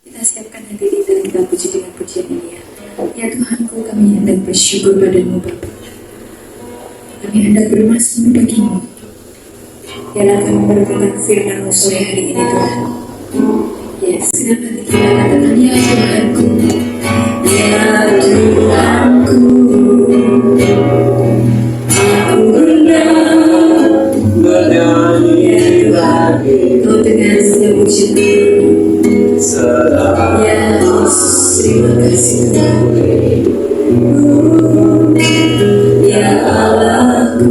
Kita siapkan hati kita dan kita puji dengan pujian ini ya. Ya Tuhanku, kami hendak bersyukur padamu Bapa. Kami hendak bermasmur bagimu. Biarlah kami merenungkan firman-Mu sore hari ini Tuhan. Ya, segenap hati kita katakan ya Tuhanku. Ya Tuhanku, aku hendak bernyanyi lagi. Kau dengan setiap pujian. Ya Yesus, terima kasih Tuhan. Ya Allahku,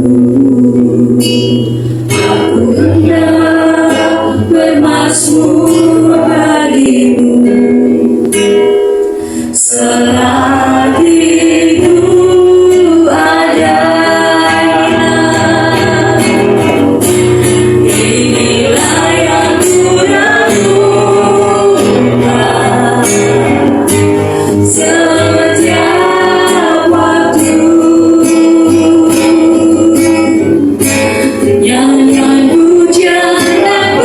aku hendak bermasmur bagimu selagi hidup ada. Inilah yang kurenungkan setiap waktu. Nyanyian pujian dan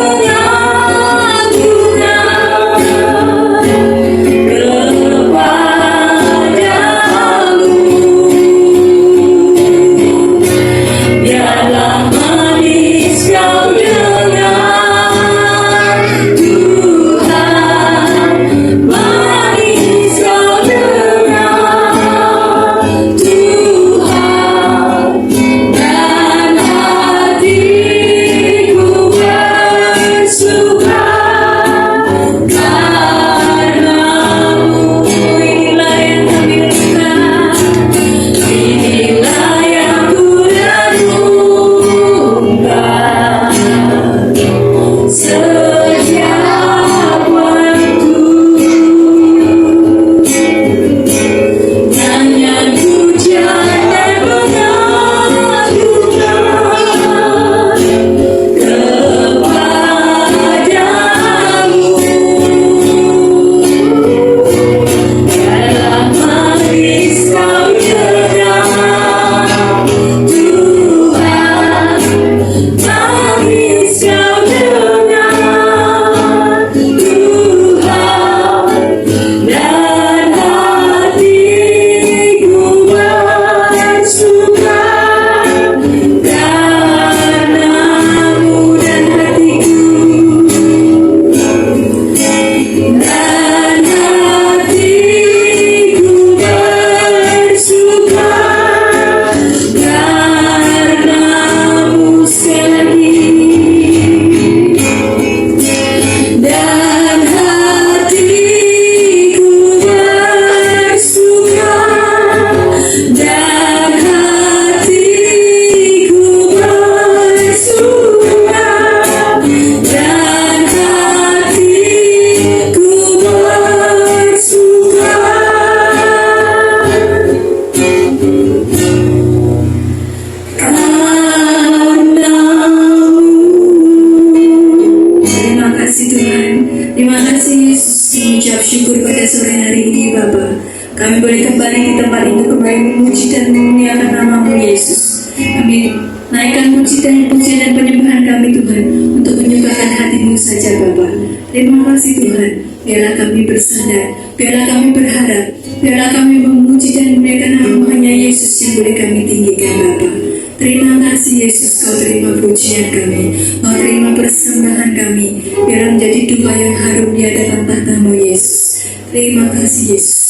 kami boleh kembali di tempat itu, kembali memuji dan memuliakan nama-Mu Yesus. Kami naikkan puji dan penyembahan kami Tuhan, untuk menyembahkan hati-Mu saja Bapa. Terima kasih Tuhan, biarlah kami bersandar, biarlah kami berharap, biarlah kami memuji dan memuliakan nama-Mu, hanya Yesus yang boleh kami tinggikan Bapa. Terima kasih Yesus, Kau terima pujian kami, Kau terima persembahan kami, biar menjadi dupa yang harum di hadapan tahta-Mu Yesus. Terima kasih Yesus.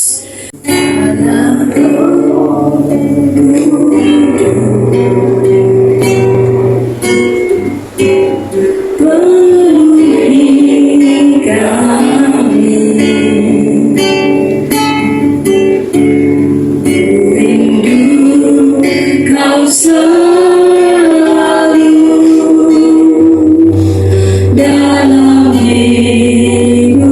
Dalam hidupku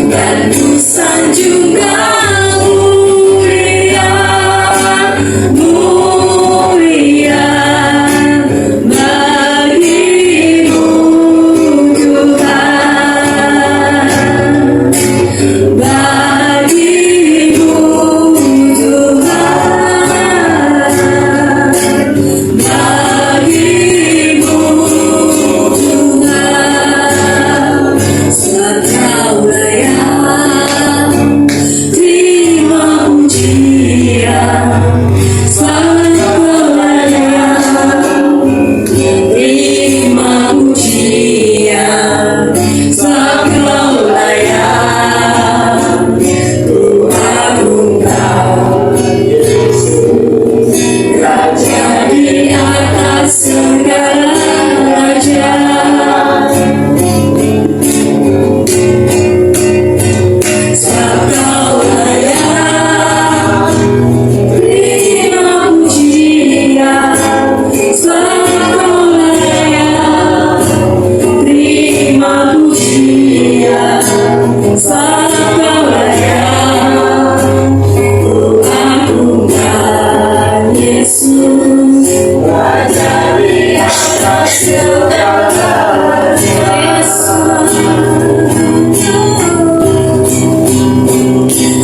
dan ku sanjung mulia, mulia bagimu Tuhan, bagimu Tuhan, bagimu Tuhan, sebab Kau layak terima pujian, sebab Kau layak terima pujian, sebab Kau layak ku agungkan Yesus, Raja di atas segala raja.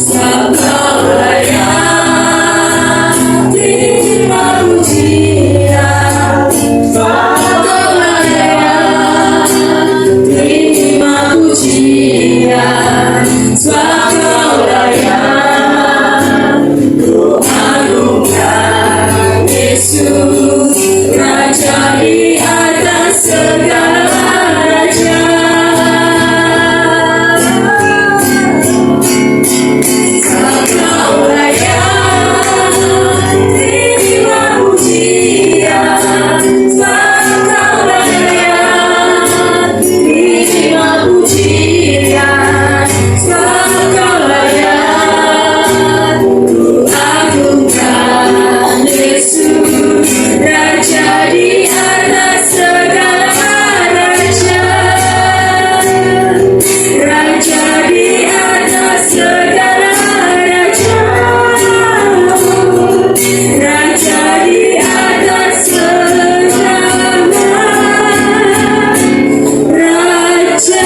Sebab Kau layak terima pujian, sebab Kau layak terima pujian, sebab Kau layak ku agungkan Yesus, Raja di atas segala Yesus. Sebab Kau layak terima pujian, sebab Kau layak terima pujian, sebab Kau layak ku agungkan Yesus, Raja di atas segala raja. Sebab Kau layak terima pujian, sebab Kau layak terima pujian, sebab Kau layak ku agungkan Yesus, Raja di atas segala raja, Raja di atas segala raja, Raja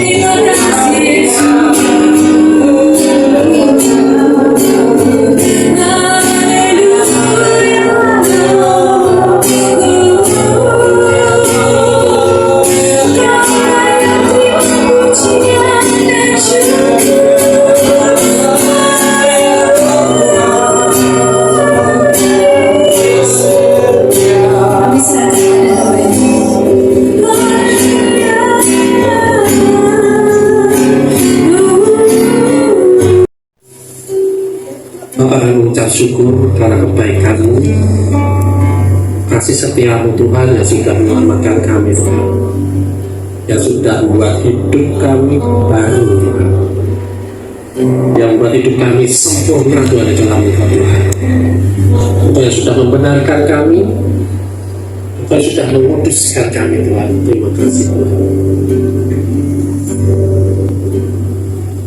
di atas segala Bapak mengucap syukur karena kebaikan-Mu, kasih setia-Mu Tuhan yang sudah menyelamatkan kami Tuhan, yang sudah membuat hidup kami baru Tuhan, yang membuat hidup kami sempurna Tuhan di dalam Engkau Tuhan. Engkau yang sudah membenarkan kami, Engkau yang sudah menguduskan kami Tuhan. Terima kasih Tuhan.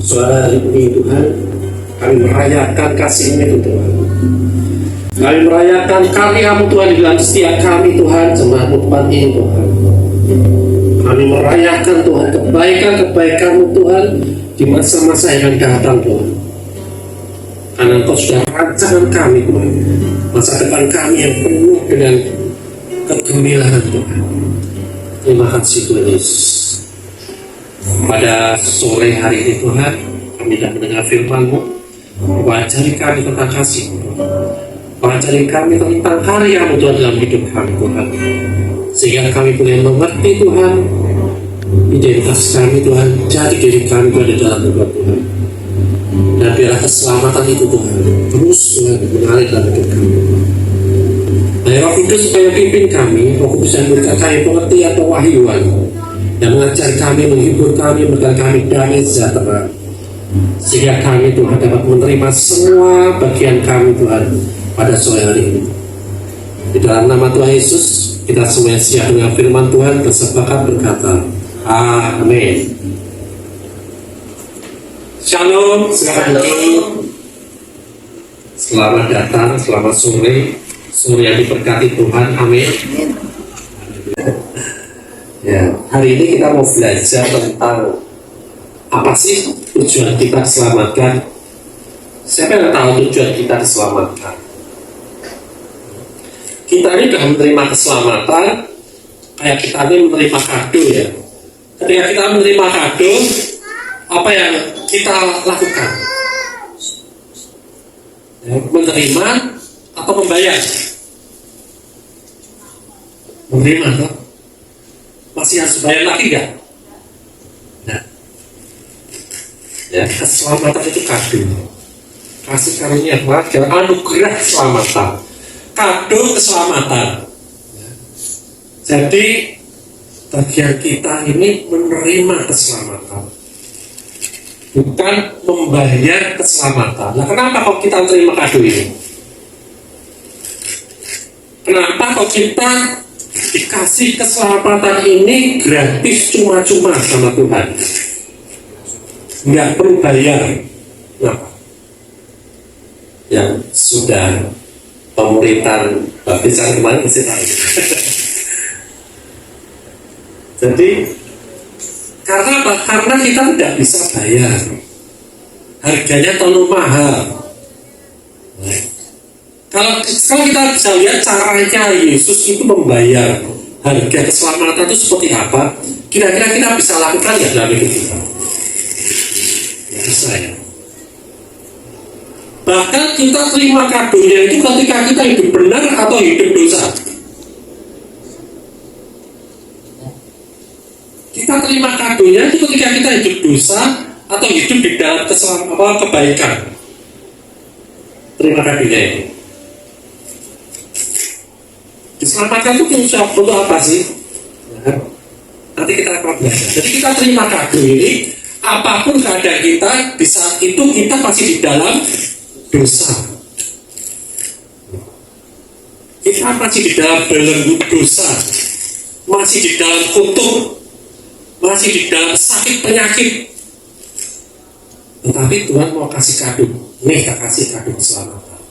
Suara hari ini Tuhan, kami merayakan kasih-Mu itu Tuhan. Kami merayakan karya-Mu Tuhan di dalam setiap kami Tuhan, jemaat-Mu tempat ini Tuhan. Kami merayakan Tuhan kebaikan-kebaikan-Mu Tuhan di masa-masa yang akan datang Tuhan. Karena Engkau sudah rancangan kami Tuhan, masa depan kami yang penuh dengan kegembiraan Tuhan. Terima kasih Tuhan Yesus. Pada sore hari ini Tuhan, kami sudah mendengar firman-Mu. Wajari kami tentang kasih-Mu, wajari kami tentang karya-Mu Tuhan dalam hidup kami Tuhan, sehingga kami boleh mengerti Tuhan identitas kami Tuhan, jadi diri kami Tuhan di dalam hidup Tuhan. Dan biarlah keselamatan itu Tuhan terus Tuhan mengalir dalam hidup kami. Nah Roh Kudus supaya pimpin kami, Roh Kudus yang memberikan kami pengertian pewahyuan yang mengajar kami, menghibur kami, memberikan kami damai sejahtera, sehingga kami Tuhan dapat menerima semua bagian kami Tuhan pada sore hari ini. Di dalam nama Tuhan Yesus, kita semua siap dengan firman Tuhan bersepakat berkata, amin. Shalom, selamat datang, selamat sore, sore yang diberkati Tuhan, amin. Ya, hari ini kita mau belajar tentang apa sih tujuan kita diselamatkan. Siapa yang tahu tujuan kita diselamatkan? Kita ini sudah menerima keselamatan, kayak kita ini menerima kado ya. Ketika kita menerima kado, apa yang kita lakukan? Ya, menerima atau membayar? Menerima, kan? Masih harus bayar lagi nggak? Nah, ya, keselamatan itu kado. Kasih karunia Tuhan, anugerah keselamatan, kado keselamatan. Ya. Jadi bagian kita ini menerima keselamatan, bukan membayar keselamatan. Nah, kenapa kok kita terima kado ini? Kenapa kok kita dikasih keselamatan ini gratis, cuma-cuma sama Tuhan, nggak perlu bayar? Kenapa? Yang sudah pemuritan baptisan kemarin mesti tahu. Jadi karena apa? Karena kita tidak bisa bayar, harganya terlalu mahal. Nah, kalau kita bisa lihat caranya Yesus itu membayar harga keselamatan itu seperti apa, kira-kira kita bisa lakukan nggak dalam hidup kita? Ya, bisa ya. Bahkan kita terima kadonya itu ketika kita hidup benar atau hidup dosa. Kita terima kadonya itu ketika kita hidup dosa atau hidup di dalam kebaikan. Terima kadonya itu. Diselamatkan itu untuk apa sih? Nah, nanti kita akan belajar. Jadi kita terima kado ini, apapun keadaan kita, di saat itu kita masih di dalam dosa. Kita masih di dalam belenggu dosa, masih di dalam kutuk, masih di dalam sakit penyakit. Tetapi Tuhan mau kasih kado. Nih, kita kasih kado keselamatan.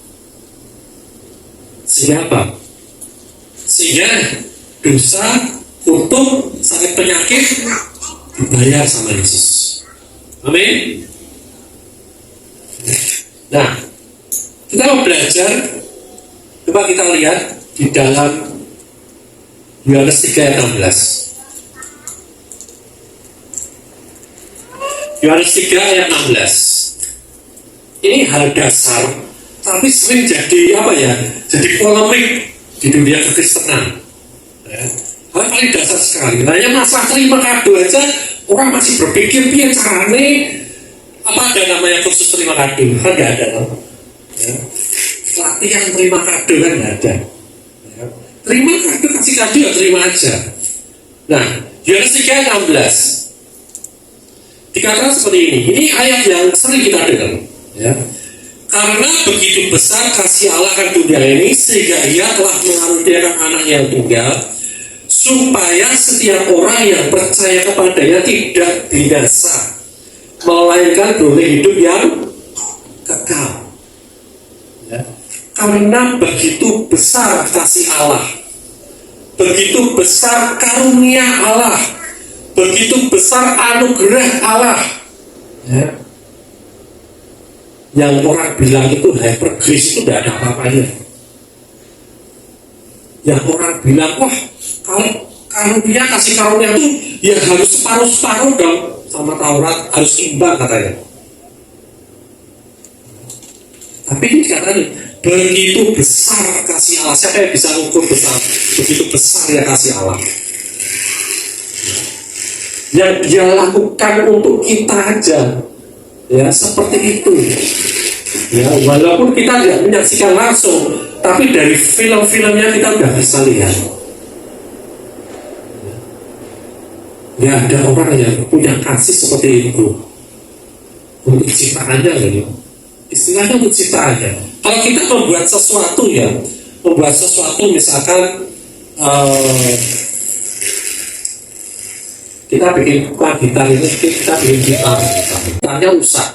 Siapa? Sehingga dosa, kutuk, sakit penyakit dibayar sama Yesus. Amin. Nah, kita mau belajar. Coba kita lihat di dalam Yohanes 3 ayat 16. Yohanes 3 ayat 16. Ini hal dasar, tapi sering jadi apa ya? Jadi polemik di dunia kekristenan. Ya. Hal paling dasar sekali. Nah, yang masalah terima kado aja orang masih berpikir piye carane, apa ada namanya kursus terima kado? Kan nggak ada, loh. Ya. Latihan terima kado kan nggak ada. Ya. Terima kado, kasih kado ya terima aja. Nah, Yohanes 3:16 dikatakan seperti ini. Ini ayat yang sering kita dengar. Ya. Karena begitu besar kasih Allah akan dunia ini, sehingga Ia telah mengaruniakan Anak yang tunggal, supaya setiap orang yang percaya kepadanya tidak binasa, melainkan boleh hidup yang kekal. Ya. Karena begitu besar kasih Allah, begitu besar karunia Allah, begitu besar anugerah Allah. Ya. Yang orang bilang itu hyper grace itu tidak ada apa-apanya. Yang orang bilang, wah kalau karunia kasih karunia itu ya harus separuh-separuh dong, sama Taurat harus imbang katanya. Tapi ini katanya begitu besar kasih Allah. Siapa yang bisa ukur besar? Begitu besar ya kasih Allah. Yang Dia lakukan untuk kita aja. Ya, seperti itu. Ya, walaupun kita tidak menyaksikan langsung, tapi dari film-filmnya kita udah bisa lihat. Nggak ada orang yang punya kasih seperti itu untuk ciptaannya gitu. Istilahnya untuk ciptaannya. Kalau kita membuat sesuatu ya, misalkan kita bikin gitar itu, kita bikin gitarnya rusak.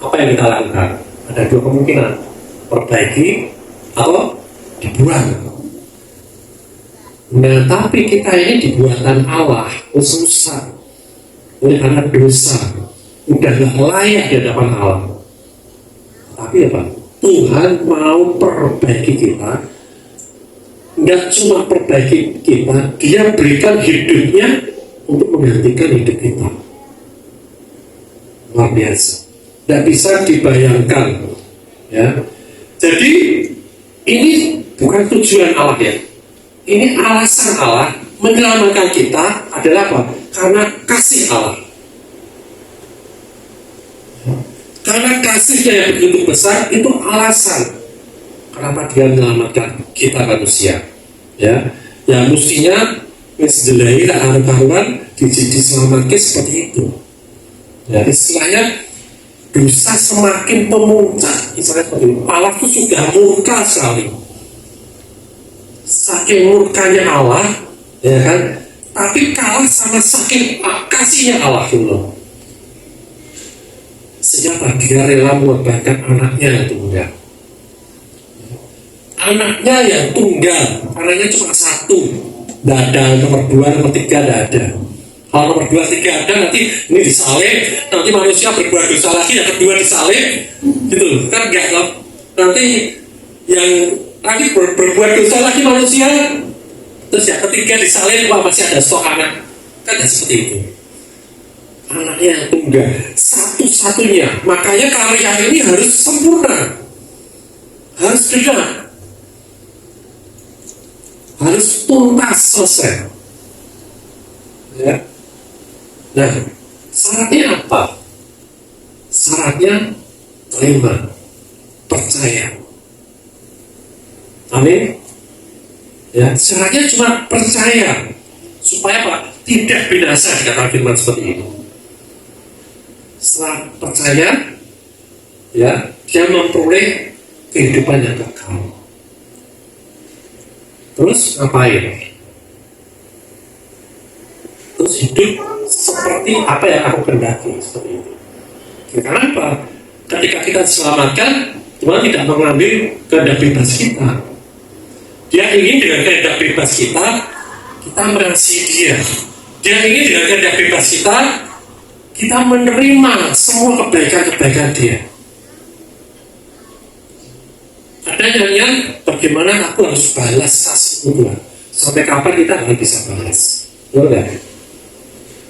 Apa yang kita lakukan? Ada dua kemungkinan, perbaiki atau dibuang. Nah, tapi kita ini dibuatan Allah, rusak oleh karena dosa, udah gak layak di hadapan Allah. Tapi apa? Tuhan mau perbaiki kita. Nggak cuma perbaiki kita, Dia berikan hidupnya untuk menggantikan hidup kita. Luar biasa, tidak bisa dibayangkan ya. Jadi ini bukan tujuan Allah ya, ini alasan Allah menyelamatkan kita adalah apa? Karena kasih Allah. Karena kasihnya yang begitu besar, itu alasan kenapa Dia menyelamatkan kita manusia ya. Yang mestinya menjelai karuan diselamatkan seperti itu ya. Istilahnya dosa semakin memuncak, istilahnya seperti itu. Allah itu sudah murka sekali, saking murkanya Allah ya kan, tapi kalah sama saking kasihnya Allah dulu. Sehingga Dia rela mengorbankan anaknya yang tunggal. Anaknya yang tunggal, anaknya cuma satu, tidak ada nomor 2, nomor 3 tidak ada. Kalau nomor 2, 3 ada, nanti ini disalib, nanti manusia berbuat dosa lagi, yang kedua disalib, gitu kan enggak loh. Nanti yang lagi berbuat dosa lagi manusia, terus yang ketiga disalib, wah masih ada stok anak, kan tidak seperti itu. Anaknya yang tunggal, satu-satunya, makanya karya ini harus sempurna, harus benar, harus tuntas selesai ya. Nah, syaratnya apa? Syaratnya terima, percaya. Amin ya. Syaratnya cuma percaya, supaya apa? Tidak binasa, dikatakan firman seperti ini. Setelah percaya ya, dia memperoleh kehidupan yang kekal. Terus ngapain? Terus hidup seperti apa yang aku kehendaki, seperti itu. Karena apa? Ketika kita diselamatkan, Tuhan tidak mengambil kehendak bebas kita. Dia ingin dengan kehendak bebas kita mengasihi Dia. Dia ingin dengan kehendak bebas kita menerima semua kebaikan-kebaikan Dia. Ada nyanyian, bagaimana aku harus balas kasih Tuhan? Sampai kapan kita nggak bisa balas? Boleh?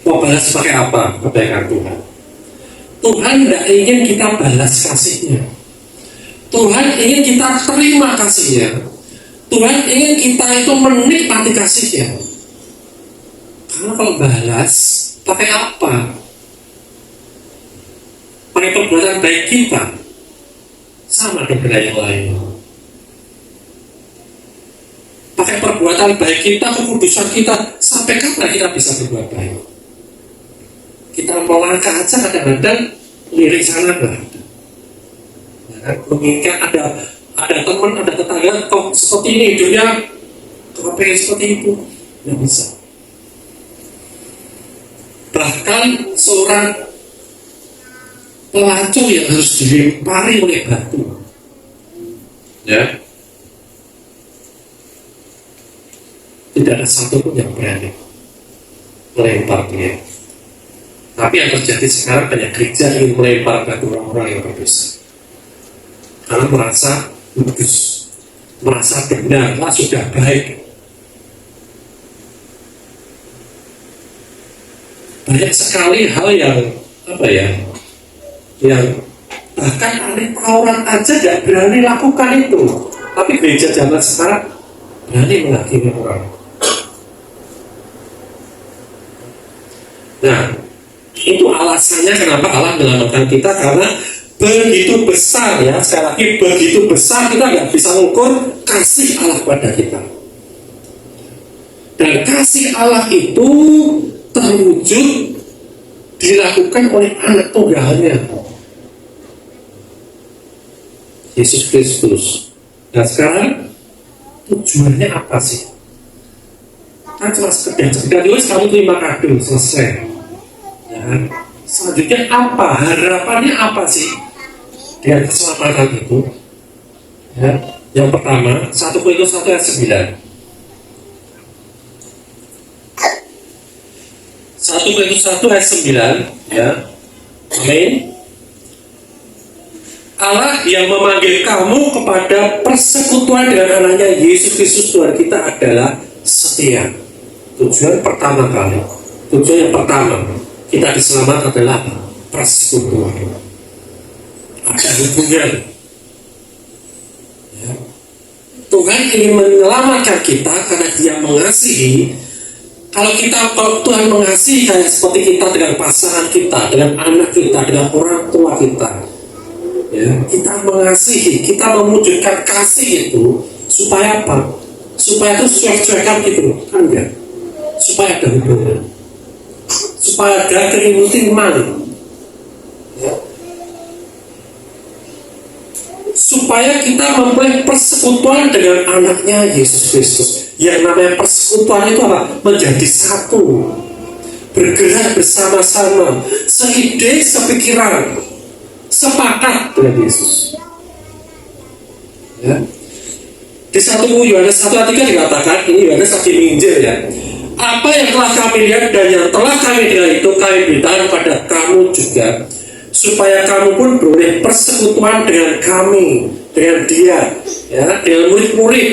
Mau balas pakai apa kebaikan Tuhan? Tuhan tidak ingin kita balas kasihnya. Tuhan ingin kita terima kasihnya. Tuhan ingin kita itu menikmati kasihnya. Karena kalau balas pakai apa? Pakai perbuatan baik kita, sama dengan yang lain. Pakai perbuatan baik kita, kekudusan kita, sampai kapan kita bisa berbuat baik? Kita melangkah aja kadang-kadang lirik sana nggak ada. Mengingat ada teman, ada tetangga, kok seperti ini hidupnya, kok pengen seperti itu, nggak bisa. Bahkan seorang pelacur yang harus dilempari oleh batu, ya, tidak ada satupun yang berani melempar dia. Tapi yang terjadi sekarang, banyak gereja ingin melempar batu orang-orang yang berdosa karena merasa kudus, merasa benar, lah sudah baik. Banyak sekali hal yang yang bahkan ahli Taurat aja tidak berani lakukan itu, tapi gereja zaman sekarang berani menghakimi orang. Nah, itu alasannya kenapa Allah menyelamatkan kita, karena begitu besar ya, sekali lagi begitu besar, kita nggak bisa mengukur kasih Allah kepada kita. Dan kasih Allah itu terwujud dilakukan oleh anak tunggalnya, Yesus Kristus. Nah sekarang tujuannya apa sih? Kan cuma sekedar tulis kamu terima kado, selesai. Ya. Selanjutnya apa? Harapannya apa sih dengan keselamatan itu? Ya. Yang pertama, 1 Korintus 1 ayat 9. 1 Korintus 1 ayat 9, ya. Amin. Allah yang memanggil kamu kepada persekutuan dengan anaknya Yesus Kristus Tuhan kita adalah setia. Tujuan pertama kali, tujuan yang pertama kita diselamatkan adalah persekutuan. Ada hubungan. Ya. Tuhan ingin menyelamatkan kita karena Dia mengasihi. Kalau Tuhan mengasihi kayak seperti kita dengan pasangan kita, dengan anak kita, dengan orang tua kita, ya, kita mengasihi, kita mewujudkan kasih itu supaya apa? Supaya itu cuek-cuekan gitu, kan enggak? Supaya ada hubungan, supaya ada keintiman, ya. Supaya kita mempunyai persekutuan dengan anaknya Yesus Kristus. Yang namanya persekutuan itu apa? Menjadi satu, bergerak bersama-sama, seide, sepikiran, sepakat dengan Yesus. Ya. Di 1 Yohanes 1 ayat 3 dikatakan, ini Yohanes lagi menginjil ya. Apa yang telah kami lihat dan yang telah kami dengar itu kami beritakan pada kamu juga, supaya kamu pun beroleh persekutuan dengan kami, dengan Dia, ya, dengan murid-murid.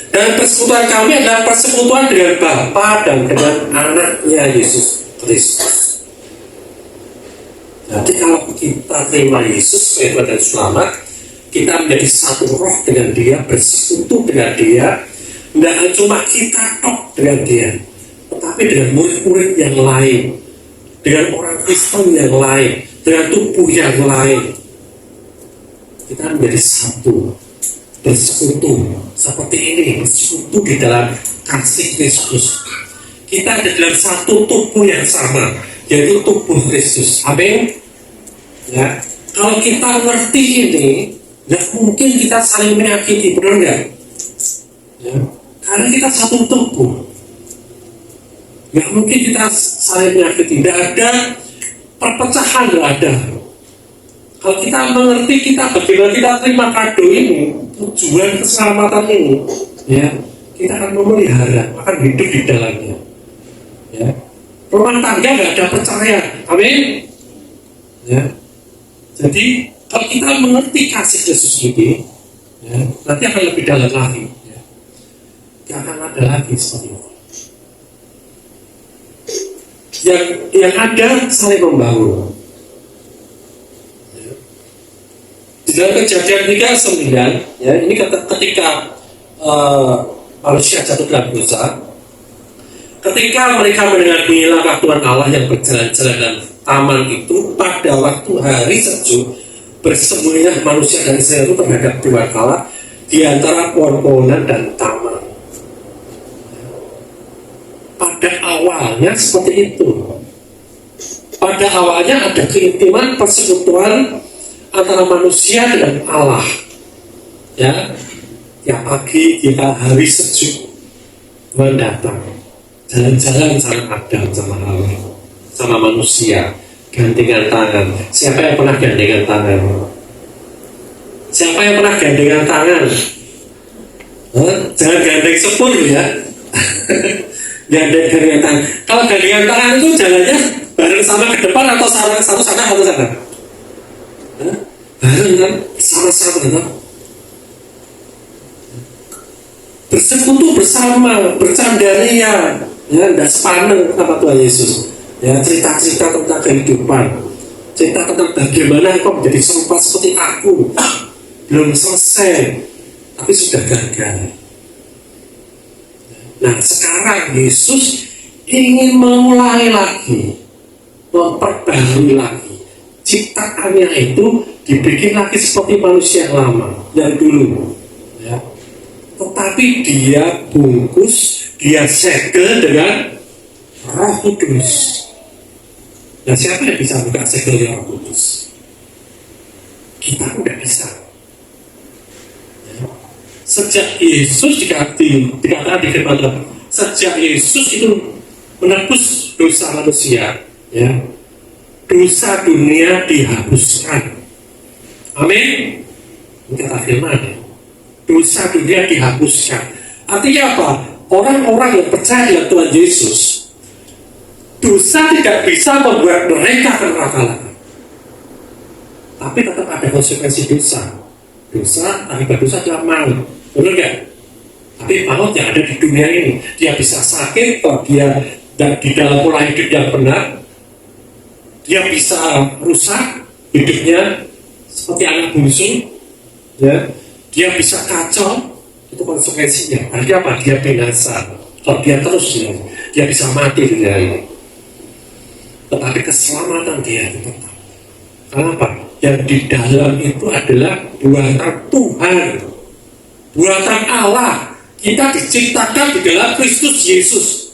Dan persekutuan kami adalah persekutuan dengan Bapa dan dengan anaknya Yesus Kristus. Jadi kalau kita terima Yesus sebagai Tuhan dan Selamat, kita menjadi satu roh dengan Dia, bersekutu dengan Dia. Tidak cuma kita tok dengan Dia, tetapi dengan murid-murid yang lain, dengan orang Kristen yang lain, dengan tubuh yang lain. Kita menjadi satu, bersekutu seperti ini, bersekutu di dalam kasih Kristus. Kita ada dalam satu tubuh yang sama, yaitu tubuh Kristus. Amin. Ya, kalau kita ngerti ini, nggak mungkin kita saling menyakiti, benar nggak? Ya, karena kita satu tubuh. Nggak mungkin kita saling menyakiti, tidak ada perpecahan, nggak ada. Kalau kita mengerti kita bagaimana kita terima kado ini, tujuan keselamatan ini, ya, kita akan memelihara, akan hidup di dalamnya. Ya, rumah tangga nggak ada perceraian, amin. Ya, jadi kalau kita mengerti kasih Yesus ini, ya, nanti akan lebih dalam lagi. Ya. Tidak akan ada lagi seperti itu. Yang ada saling membangun. Di dalam Kejadian 3:9, ya, ini ketika manusia jatuh dalam dosa, ketika mereka mendengar bunyi langkah Tuhan Allah yang berjalan-jalan dalam taman itu, pada waktu hari sejuk bersembunyilah manusia dan Israel itu terhadap Tuhan Allah di antara pohon-pohonan dan taman. Pada awalnya seperti itu. Pada awalnya ada keintiman persekutuan antara manusia dengan Allah. Ya, tiap pagi kita hari sejuk Tuhan datang, jalan-jalan sama Adam, sama Hawa, sama manusia, gandengan tangan. Siapa yang pernah gandengan tangan? Siapa yang pernah gandengan tangan? Jangan gandeng sepur ya. Gandengan tangan. Kalau gandengan tangan itu jalannya bareng sama ke depan atau satu sana satu sana? Bareng kan, sama-sama kan? Bersekutu bersama, bercandaria, ya, tidak sepaneng kata Tuhan Yesus. Ya, cerita-cerita tentang kehidupan, cerita tentang bagaimana kau menjadi serupa seperti aku. Belum selesai, tapi sudah gagal. Nah, sekarang Yesus ingin mengulangi lagi, memperbarui lagi. Ciptaannya itu dibikin lagi seperti manusia yang lama, yang dulu. Ya. Tetapi dia bungkus, dia segel dengan Roh Kudus. Nah, siapa yang bisa buka segelnya Roh Kudus? Kita tidak bisa. Ya. Sejak Yesus dikatakan di firman Tuhan, sejak Yesus itu menebus dosa manusia, ya, dosa dunia dihapuskan. Amin. Ini kata firman, ya. Dosa dunia dihapuskan. Artinya apa? Orang-orang yang percaya dengan Tuhan Yesus, dosa tidak bisa membuat mereka ke neraka lagi. Tapi tetap ada konsekuensi dosa. Dosa, akibat dosa adalah maut. Benar nggak? Tapi maut yang ada di dunia ini, dia bisa sakit, kalau dia di dalam pola hidup yang benar, dia bisa rusak hidupnya seperti anak bungsu, ya. Dia bisa kacau, itu konsekuensinya. Artinya apa? Dia binasa. Kalau dia terus, dia bisa mati di dunia ini. Tetapi keselamatan dia itu tetap. Kenapa? Yang di dalam itu adalah buatan Tuhan, buatan Allah. Kita diciptakan di dalam Kristus Yesus.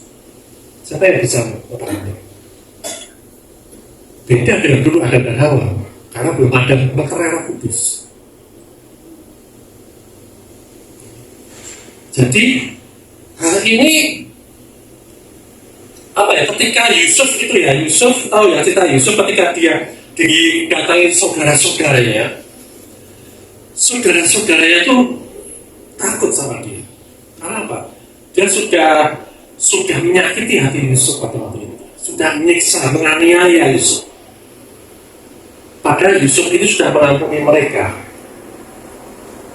Siapa yang bisa mengatakan? Beda dengan dulu Adam dan Hawa, karena belum ada meterai Roh Kudus. Jadi hal ini apa ya? Ketika Yusuf itu ya, Yusuf tahu ya cerita Yusuf ketika dia didatangi saudara-saudaranya, saudara-saudaranya itu takut sama dia. Karena apa? Dia sudah menyakiti hati Yusuf pada waktu itu, sudah menyiksa, menganiaya Yusuf. Padahal Yusuf itu sudah mengampuni mereka,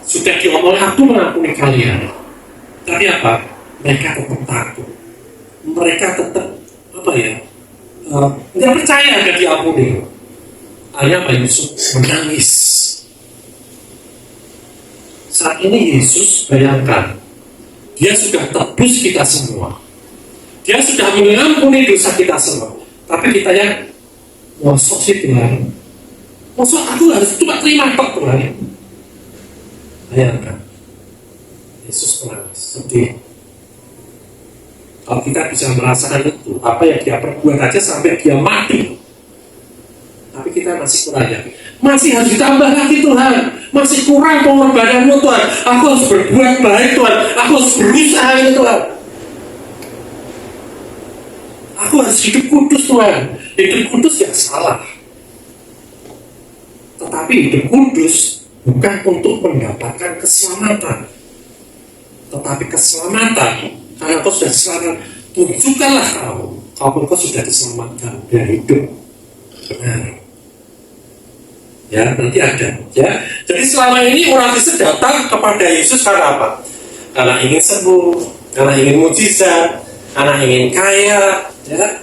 sudah diomong, aku mengampuni kalian. Tapi apa? Mereka tetap takut. Mereka tetap apa ya? Tidak percaya akan diampuni. Akhirnya apa? Yusuf menangis. Saat ini Yesus, bayangkan, dia sudah tebus kita semua. Dia sudah mengampuni dosa kita semua. Tapi kita yang ngosok sih Tuhan. Ngosok aku harus cuma terima kok Tuhan. Bayangkan. Yesus menangis, sedih. Kalau kita bisa merasakan itu, apa yang dia perbuat aja sampai dia mati. Tapi kita masih kurang ya. Masih harus ditambah lagi Tuhan. Masih kurang pengorbananmu Tuhan. Aku harus berbuat baik Tuhan. Aku harus berusaha ini Tuhan. Aku harus hidup kudus Tuhan. Hidup kudus yang salah. Tetapi hidup kudus bukan untuk mendapatkan keselamatan. Tetapi keselamatan, karena kau sudah selamat, tunjukkanlah kau kau sudah diselamatkan dan hidup benar. Ya, nanti ada. Ya, jadi selama ini orang Kristen datang kepada Yesus karena apa? Karena ingin sembuh, karena ingin mujizat, karena ingin kaya, ya,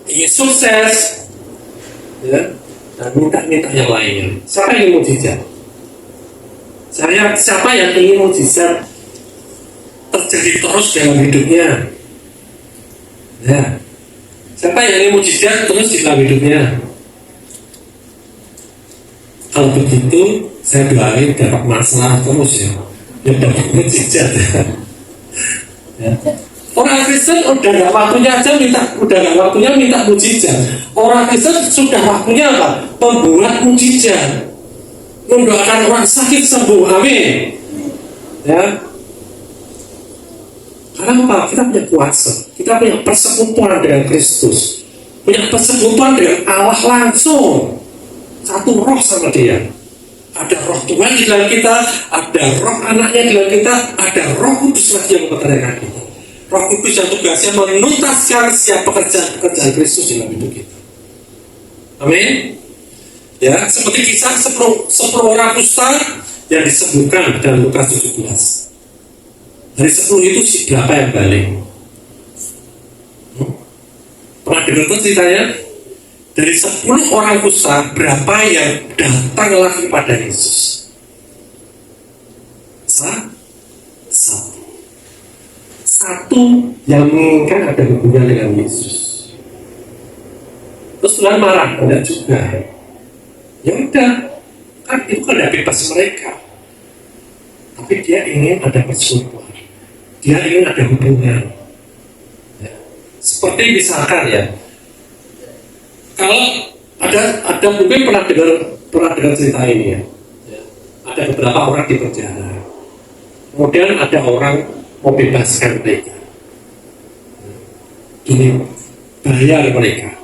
ingin sukses, ya, dan minta-minta yang lainnya. Siapa yang ingin mujizat? Siapa yang ingin mujizat terjadi terus dalam hidupnya? Ya. Siapa yang ingin mujizat terus di dalam hidupnya? Kalau begitu, saya doain dapat masalah terus ya. Yang dapat mujizat. Ya. Orang Kristen udah gak waktunya aja minta mujizat. Orang Kristen sudah waktunya apa? Membuat mujizat. Mendoakan orang sakit sembuh. Amin. Ya. Karena apa? Kita punya kuasa. Kita punya persekutuan dengan Kristus. Punya persekutuan dengan Allah langsung. Satu roh sama dia. Ada roh Tuhan di dalam kita, ada roh anaknya di dalam kita, ada roh kudus lagi yang memperdayakan kita. Roh kudus yang tugasnya menuntaskan setiap pekerjaan Kristus dalam hidup kita. Amin. Ya, seperti kisah 10 orang kusta yang disembuhkan dalam Lukas 17. Dari 10 itu berapa yang balik? Pernah dengar ceritanya? Dari 10 orang kusta, berapa yang datang lagi pada Yesus? Satu yang menginginkan ada hubungan dengan Yesus. Terus Tuhan marah, enggak juga. Ya udah, kan itu kan ada bebas mereka. Tapi dia ingin ada persekutuan. Dia ingin ada hubungan. Ya. Seperti misalkan ya, kalau ada mungkin pernah dengar cerita ini ya. Ada beberapa orang di penjara. Kemudian ada orang mau bebaskan mereka. Ini bayar mereka,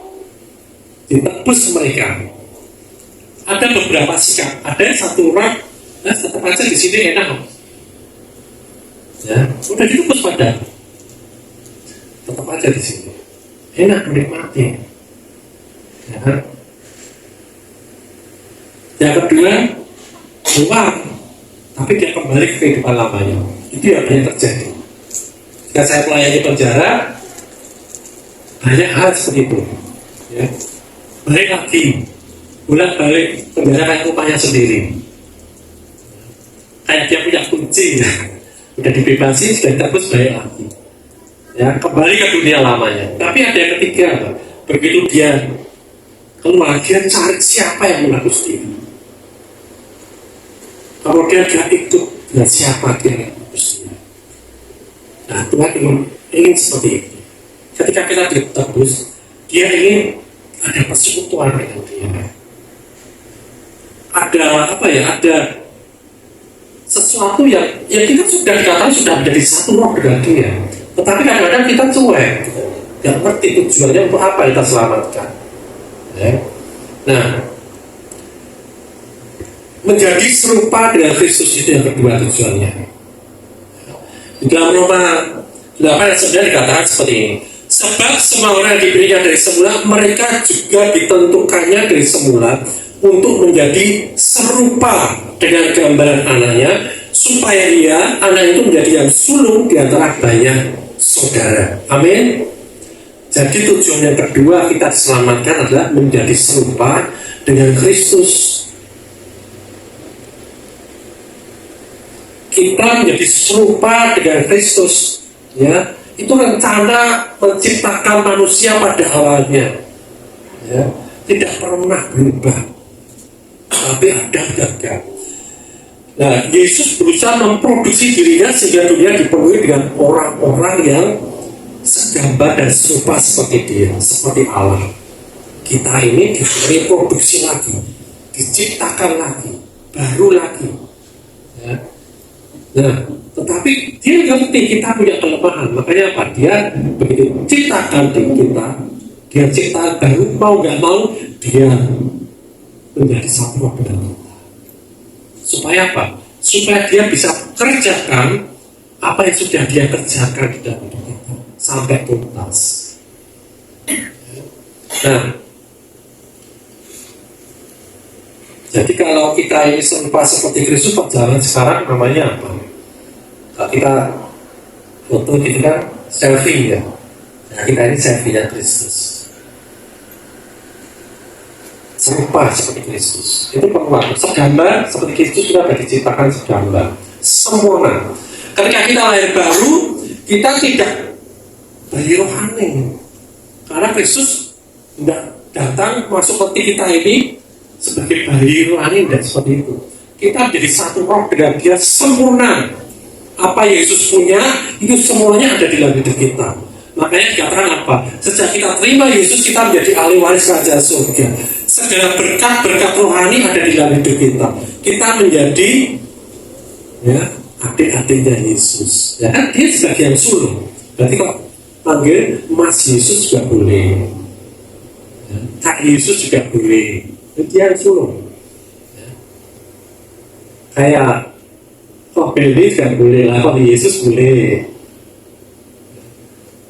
ditebus mereka. Ada beberapa sikap. Ada satu orang, tetap aja di sini enak. Ya, udah ditebus pada. Tetap aja di sini. Enak menikmati. Ya. Yang kedua, keluar, tapi dia kembali ke kehidupan lamanya. Itu yang banyak terjadi. Jika saya melayani penjara, banyak hal seperti itu. Ya. Balik lagi, bolak-balik penjara kayak rumahnya sendiri. Kayak dia punya kunci, ya. Udah dibebasi, sudah ditebus, balik lagi. Ya, kembali ke dunia lamanya. Tapi ada yang ketiga, begitu dia keluar, dia cari siapa yang menebus dia. Kemudian dia ikut dengan siapa dia yang menebus dia. Nah, Tuhan ingin seperti itu. Ketika kita ditebus, dia ingin ada persekutuan dengan dia. Ada apa ya? Ada sesuatu yang kita sudah dikatakan sudah menjadi satu roh dengan dia. Tetapi kadang-kadang kita cuek, nggak ngerti tujuannya untuk apa kita selamatkan. Ya. Nah, menjadi serupa dengan Kristus itu yang kedua tujuannya. Di dalam Roma 8 ayat 9 dikatakan seperti ini. Sebab semua orang yang diberinya dari semula, mereka juga ditentukannya dari semula untuk menjadi serupa dengan gambaran anaknya, supaya anak itu menjadi yang sulung di antara banyak saudara. Amin. Jadi tujuan yang kedua kita diselamatkan adalah menjadi serupa dengan Kristus. Kita menjadi serupa dengan Kristus, ya. Itu rencana menciptakan manusia pada awalnya, ya. Tidak pernah berubah, tapi ada gagal. Nah, Yesus berusaha memproduksi dirinya sehingga dunia dipenuhi dengan orang-orang yang segambar dan serupa seperti dia, seperti Allah. Kita ini direproduksi lagi, diciptakan lagi, baru lagi, ya. Nah, tetapi dia ngerti kita punya kelemahan. Makanya apa? Dia begitu ciptakan di kita, dia ciptakan baru, mau nggak mau dia menjadi satu roh dengan kita. Supaya apa? Supaya dia bisa kerjakan apa yang sudah dia kerjakan di dalam hidup kita sampai tuntas. Nah, jadi kalau kita ini serupa seperti Kristus, perjalanan sekarang namanya apa? Kalau kita foto gitu kan selfie ya. Nah, kita ini selfie-nya Kristus. Serupa seperti Kristus. Itu penguat. Segambar seperti Kristus sudah diciptakan segambar. Sempurna. Ketika kita lahir baru, kita tidak bayi rohani. Karena Kristus tidak datang masuk peti kita ini sebagai bayi rohani, dan seperti itu. Kita jadi satu roh dengan dia sempurna. Apa Yesus punya, itu semuanya ada di dalam hidup kita. Makanya dikatakan apa? Sejak kita terima Yesus, kita menjadi ahli waris Raja Surga. Segala berkat-berkat rohani ada di dalam hidup kita. Kita menjadi ya adik-adiknya Yesus. Ya kan dia sebagai yang sulung. Berarti kok panggil Mas Yesus juga boleh. Ya, Kak Yesus juga boleh. Dia yang sulung. Ya. Kayak kok Beli juga boleh lah, kok Yesus boleh.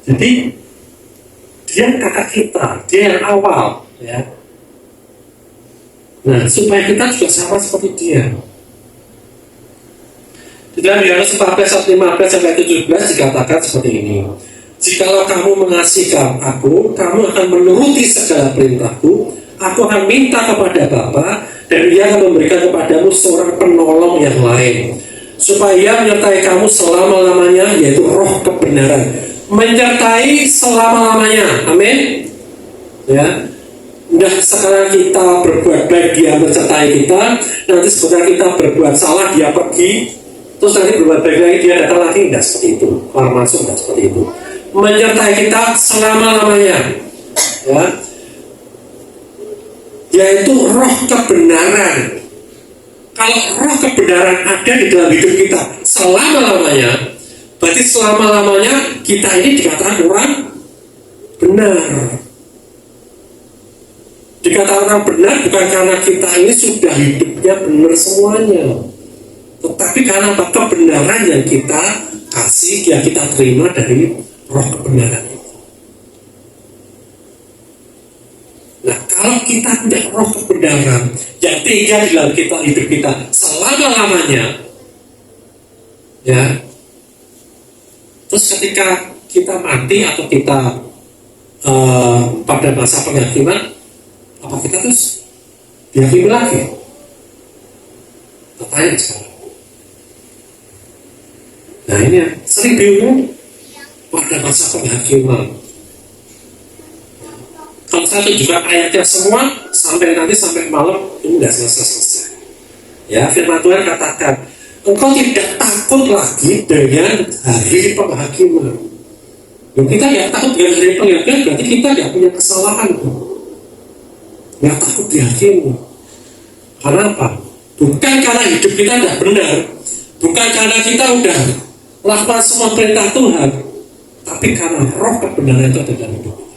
Jadi dia kakak kita, dia yang awal, ya. Nah, supaya kita juga sama seperti dia. Di dalam Yohanes 14:15-17 dikatakan seperti ini. Jikalau kamu mengasihi aku, kamu akan menuruti segala perintahku. Aku akan minta kepada Bapa, dan Dia akan memberikan kepadamu seorang penolong yang lain, supaya menyertai kamu selama-lamanya, yaitu Roh kebenaran. Menyertai selama-lamanya. Amin. Ya. Udah sekarang kita berbuat baik, dia menyertai kita. Nanti sebentar kita berbuat salah, dia pergi. Terus nanti berbuat baik lagi, dia datang lagi. Tidak seperti itu. Keluar masuk, tidak seperti itu. menyertai kita selama-lamanya, ya, yaitu roh kebenaran. Kalau roh kebenaran ada di dalam hidup kita selama-lamanya, berarti selama-lamanya kita ini dikatakan orang benar. Dikatakan orang benar bukan karena kita ini sudah hidupnya benar semuanya, tetapi karena apa? Kebenaran yang kita kasih, yang kita terima dari roh kebenaran itu. Nah, kalau kita tidak roh kebenaran yang tinggal di dalam kita, hidup kita selama-lamanya, ya, terus ketika kita mati atau kita pada masa penghakiman, apa kita terus dihakimi lagi? Pertanyaan sekarang. Nah, ini yang sering bingung pada masa penghakiman. Kalau saya tunjukkan ayatnya semua sampai malam ini tidak selesai. Ya, firman Tuhan katakan, engkau tidak takut lagi dengan hari penghakiman. Kita tidak takut dengan hari penghakiman, berarti kita tidak punya kesalahan. Tidak takut dihakimi. Karena apa? Bukan karena hidup kita tidak benar, bukan karena kita sudah melakukan semua perintah Tuhan, tapi karena roh kebenaran itu ada dalam hidup kita.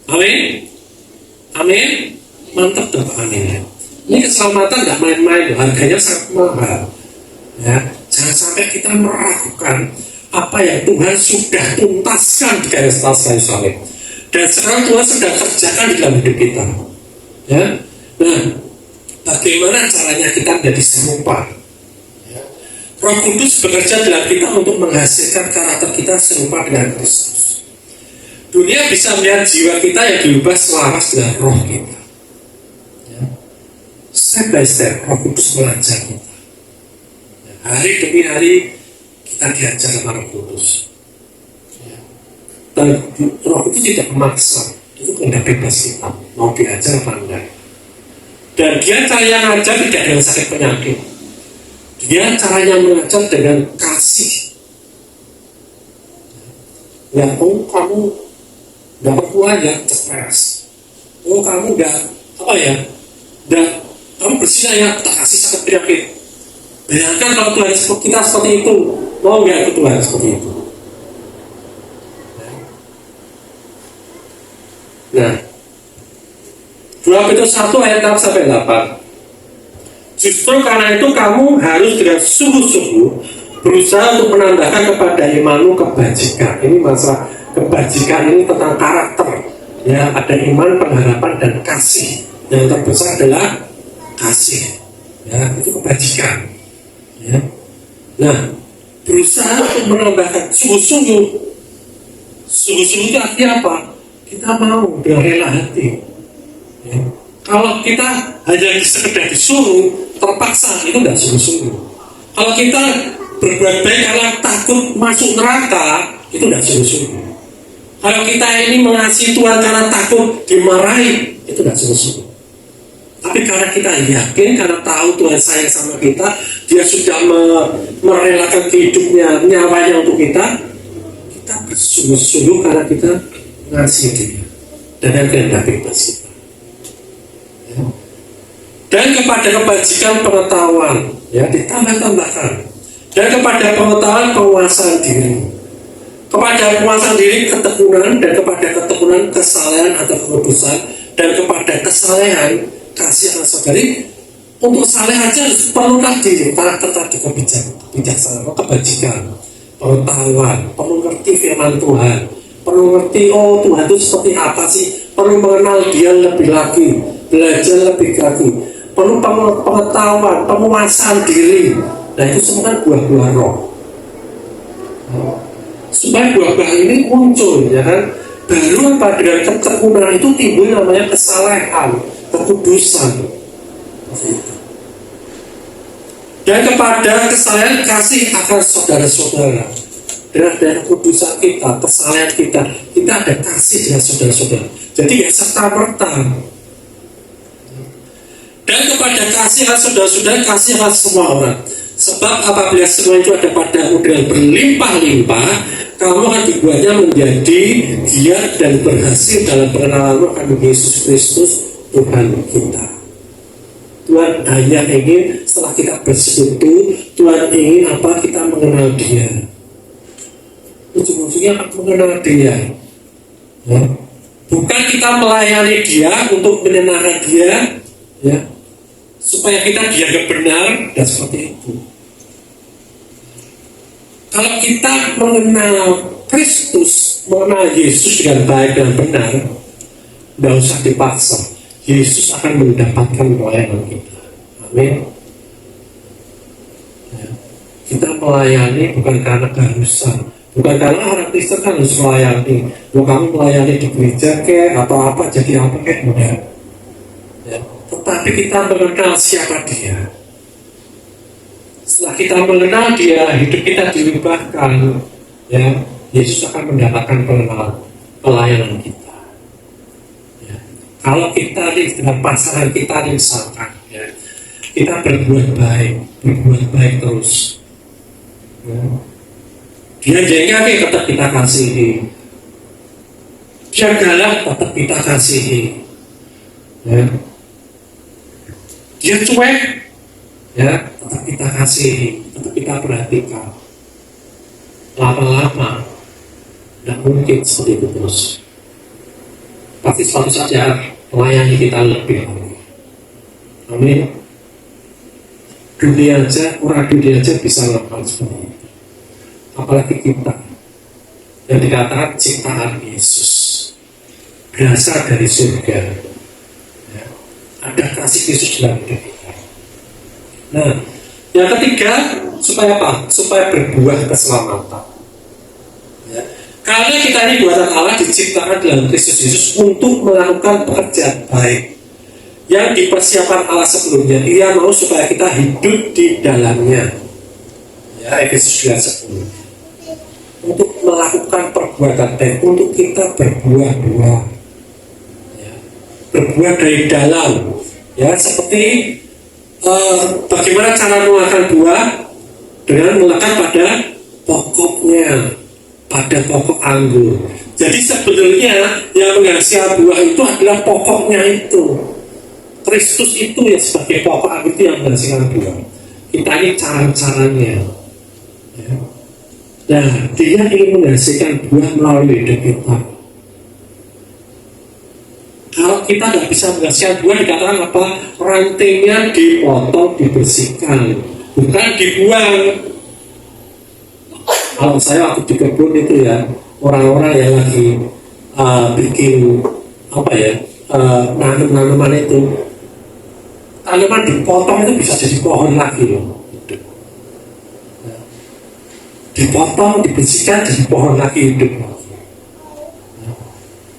Amin. Amin. Mantap dong, amin. Ini keselamatan tidak main-main, harganya sangat mahal. Ya, jangan sampai kita meragukan apa yang Tuhan sudah tuntaskan di kayu salib. Dan sekarang Tuhan sedang kerjakan di dalam hidup kita. Ya, nah, bagaimana caranya kita menjadi serupa? Ya. Roh Kudus bekerja dalam kita untuk menghasilkan karakter kita serupa dengan Kristus. Dunia bisa melihat jiwa kita yang diubah selaras dengan roh kita. Ya. Step by step, Roh Kudus mengajar kita. Ya. Hari demi hari kita diajar sama Roh Kudus. Ya. Dan Roh Kudus tidak memaksa, itu kehendak bebas kita, mau diajar apa enggak. Dan dia caranya mengajar tidak dengan sakit penyakit. Dia caranya mengajar dengan kasih. Ya, kamu udah berkuah ya, cepres. Kamu udah kamu bersih ya, tak kasih sakit penyakit. Bayangkan kalau Tuhan kita seperti itu, mau nggak ikut Tuhan seperti itu? Nah, 2 Petrus 1 ayat 6 sampai 8. Justru karena itu kamu harus dengan sungguh-sungguh berusaha untuk menambahkan kepada imanmu kebajikan. Ini masalah kebajikan ini tentang karakter. Ya, ada iman, pengharapan, dan kasih. Yang terbesar adalah kasih. Ya, itu kebajikan. Ya. Nah, berusaha untuk menambahkan sungguh-sungguh. Sungguh-sungguh itu artinya apa? Kita mau dengan rela hati. Ya. Kalau kita hanya sekedar disuruh, terpaksa, itu tidak sungguh-sungguh. Kalau kita berbuat baik karena takut masuk neraka, itu tidak sungguh-sungguh. Kalau kita ini mengasihi Tuhan karena takut dimarahi, itu tidak sungguh-sungguh. Tapi karena kita yakin, karena tahu Tuhan sayang sama kita, dia sudah merelakan hidupnya, nyawanya untuk kita bersungguh-sungguh karena kita mengasihi dia. Dan yang kehendak bebas kita. Ya. Dan kepada kebajikan pengetahuan, ya, ditambah-tambahkan. Dan kepada pengetahuan penguasaan diri. Kepada penguasaan diri ketekunan, dan kepada ketekunan kesalehan atau kekudusan, dan kepada kesalehan kasih anak saudari. Untuk saleh aja perlukan diri, karakter tadi kebijaksanaan, kebajikan, pengetahuan, perlu ngerti firman Tuhan, perlu ngerti Tuhan itu seperti apa sih, perlu mengenal dia lebih lagi, belajar lebih lagi, perlu pengetahuan, penguasaan diri. Nah, itu semua kan buah-buah roh. Supaya buah-buah ini muncul, ya kan? Baru apa dengan ketekunan itu timbul namanya kesalehan, kekudusan. Dan kepada kesalehan kasih akan saudara-saudara. Dengan kekudusan kita, kesalehan kita ada kasih dengan saudara-saudara. Jadi ya serta-merta. Dan kepada kasih akan saudara-saudara, kasih akan semua orang. Sebab apabila semua itu ada padamu dengan berlimpah-limpah, kamu akan dibuatnya menjadi giat dan berhasil dalam pengenalanmu akan Yesus Kristus Tuhan kita. Tuhan hanya ingin setelah kita bersekutu, Tuhan ingin apa? Kita mengenal Dia. Ujung-ujungnya akan mengenal Dia. Ya. Bukan kita melayani Dia untuk menyenangkan Dia, ya, supaya kita dianggap benar dan seperti itu. Kalau kita mengenal Kristus, mengenal Yesus dengan baik dan benar, tidak usah dipaksa. Yesus akan mendapatkan pelayanan kita. Amin. Ya. Kita melayani bukan karena keharusan, bukan karena orang Kristen kan harus melayani. Kalau kamu melayani di gereja atau apa jadi apa enggak. Ya. Tetapi kita mengenal siapa Dia. Setelah kita mengenal Dia, hidup kita diubahkan. Ya, Yesus akan mendapatkan pelayanan kita. Kalau kita dengan pasangan kita misalkan, ya, kita berbuat baik terus. Ya. Dia jengkel tetap kita kasihi. Dia galak tetap kita kasihi. Ya. Dia cuek, ya, tetap kita kasihi, tetap kita perhatikan. Lama-lama, tidak mungkin seperti itu terus. Pasti suatu saja melayani kita lebih lagi. Amin. Orang dunia aja bisa melakukan seperti itu. Apalagi kita yang dikatakan ciptaan Yesus, berasal dari surga. Ya. Ada kasih Yesus dalam hidup kita. Nah, yang ketiga, supaya apa? Supaya berbuah keselamatan. Ya. Karena kita ini buatan Allah diciptakan dalam Kristus Yesus untuk melakukan pekerjaan baik yang dipersiapkan Allah sebelumnya. Dia mau supaya kita hidup di dalamnya. Ya, Efesus 2:10. Untuk melakukan perbuatan baik, untuk kita berbuah-buah. Ya. Berbuah dari dalam. Ya, seperti bagaimana cara melakukan buah dengan melekat pada pokoknya, pada pokok anggur. Jadi sebenarnya yang menghasilkan buah itu adalah pokoknya itu. Kristus itu ya sebagai pokok anggur itu yang menghasilkan buah. Kita ini cara-caranya. Ya. Nah, Dia ingin menghasilkan buah melalui hidup kita. Kalau kita tidak bisa menghasilkan buah, dikatakan apa? Rantainya dipotong, dibersihkan, bukan dibuang. Kalau saya waktu di kebun itu ya, orang-orang yang lagi bikin apa ya, nanam-nanaman itu, tanaman dipotong itu bisa jadi pohon lagi loh. Dipotong, dibersihkan, jadi pohon lagi hidup.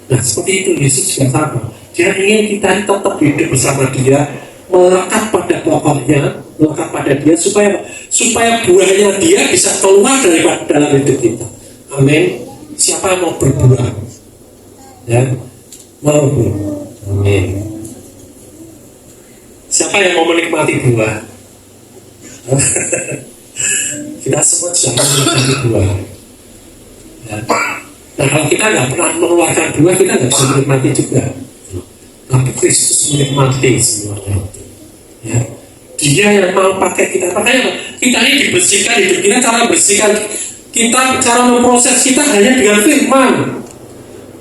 Nah, seperti itu Yesus juga sama. Dia ingin kita tetap hidup bersama Dia, melekat pada pokoknya, melekat pada Dia, supaya buahnya Dia bisa keluar dari dalam hidup kita. Amin. Siapa yang mau berbuah? Ya, mau. Amin. Siapa yang mau menikmati buah? Kita semua sudah menikmati buah. Ya. Nah, kalau kita nggak pernah mengeluarkan buah, kita nggak bisa menikmati juga. Tapi Kristus menikmati semuanya. Ya. Dia yang mau pakai kita. Makanya kita ini dibersihkan, hidup kita cara bersihkan kita, cara memproses kita hanya dengan firman.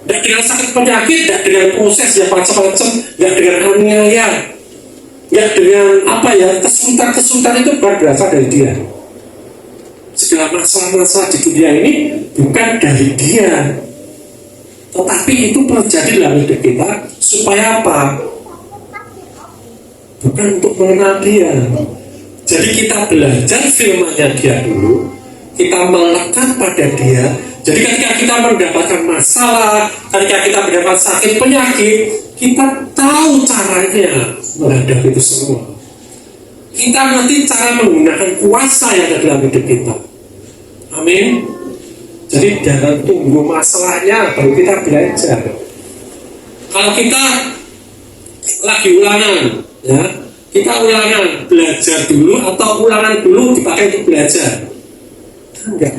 Tidak dengan sakit penyakit, tidak dengan proses yang macam-macam, tidak dengan aniaya, tidak dengan apa ya, kesulitan-kesulitan itu bukan berasal dari Dia. Segala masalah-masalah di dunia ini bukan dari Dia, tetapi itu terjadi dalam hidup kita supaya apa? Bukan untuk mengenal Dia. Jadi kita belajar firman-Nya Dia dulu, kita melekat pada Dia. Jadi ketika kita mendapatkan masalah, ketika kita mendapat sakit penyakit, kita tahu caranya menghadapi itu semua. Kita nanti cara menggunakan kuasa yang ada dalam hidup kita. Amin. Jadi jangan tunggu masalahnya baru kita belajar. Kalau kita lagi ulangan, ya, kita ulangan belajar dulu atau ulangan dulu dipakai untuk belajar? Enggak.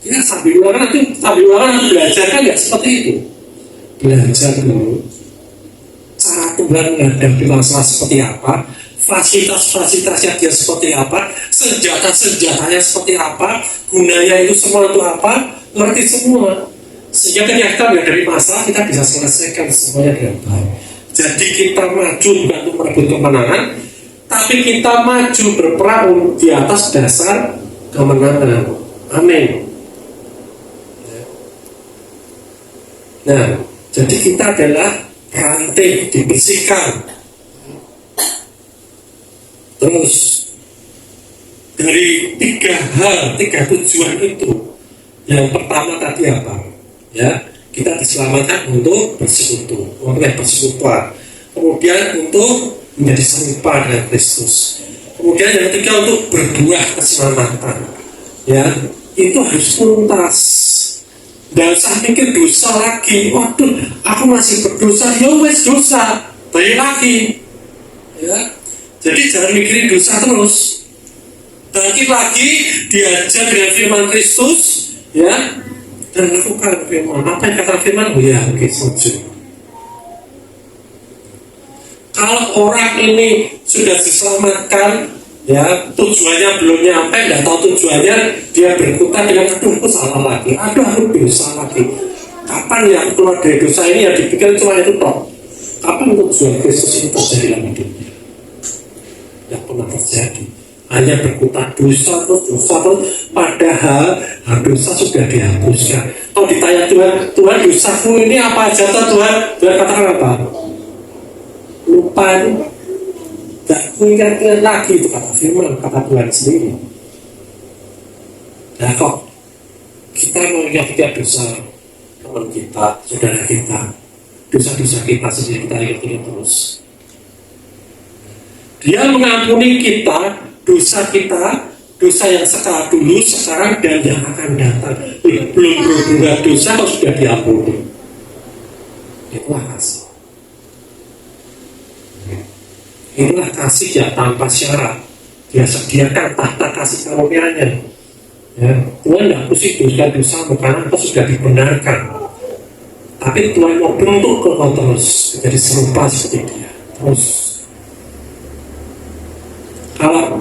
Ya sambil ulangan nanti belajar kan nggak seperti itu. Belajar dulu cara Tuhan menghadapi masalah seperti apa, fasilitas-fasilitasnya dia seperti apa, senjata-senjatanya seperti apa, gunanya itu semua itu apa, ngerti semua. Sehingga ketika kita menghadapi masalah, kita bisa selesaikan semuanya dengan baik. Jadi kita maju bukan untuk merebut kemenangan, tapi kita maju berperang di atas dasar kemenangan. Amin. Nah, jadi kita adalah rantai dibersihkan. Terus dari 3 hal, 3 tujuan itu. Yang pertama tadi apa? Ya, kita diselamatkan untuk bersekutu, oleh persekutuan. Kemudian untuk menjadi serupa dengan Kristus. Kemudian yang ketiga untuk berbuah keselamatan. Ya, itu harus tuntas. Dan saya pikir dosa lagi. Waduh, aku masih berdosa. Ya wes dosa, balik lagi. Ya, jadi jangan mikirin dosa terus. Bangkit lagi, diajar dengan firman Kristus, ya, dan lakukan firman. Apa yang kata firman? Oh ya, oke, setuju. Kalau orang ini sudah diselamatkan, ya, tujuannya belum nyampe, nggak tahu tujuannya, dia berkutat dengan aduh, aku salah lagi, aduh, aku dosa lagi. Kapan ya aku keluar dari dosa ini? Ya dipikir cuma itu toh. Kapan tujuan Kristus ini terjadi dalam hidupnya? Tidak pernah terjadi. Hanya berkutat dosa terus, padahal dosa sudah dihapuskan. Kalau ditanya Tuhan dosaku ini apa aja Tuhan? Tuhan katakan apa? Lupa ini. Gak ingat lagi, itu kata firman, kata Tuhan sendiri. Nah kok kita mengingat dosa teman kita, saudara kita, dosa-dosa kita sendiri, kita ingat terus. Dia mengampuni kita, dosa kita, dosa yang sekarang dan yang akan datang. Belum berbuat dosa kalau sudah diampuni. Itulah kasih. Inilah kasih yang tanpa syarat. Dia sediakan tahta kasih karunia-Nya. Ya, Tuhan tidak pusing dosa-dosa karena itu sudah dibenarkan. Tapi Tuhan mau bentuk kau terus menjadi serupa seperti Dia. Terus kalau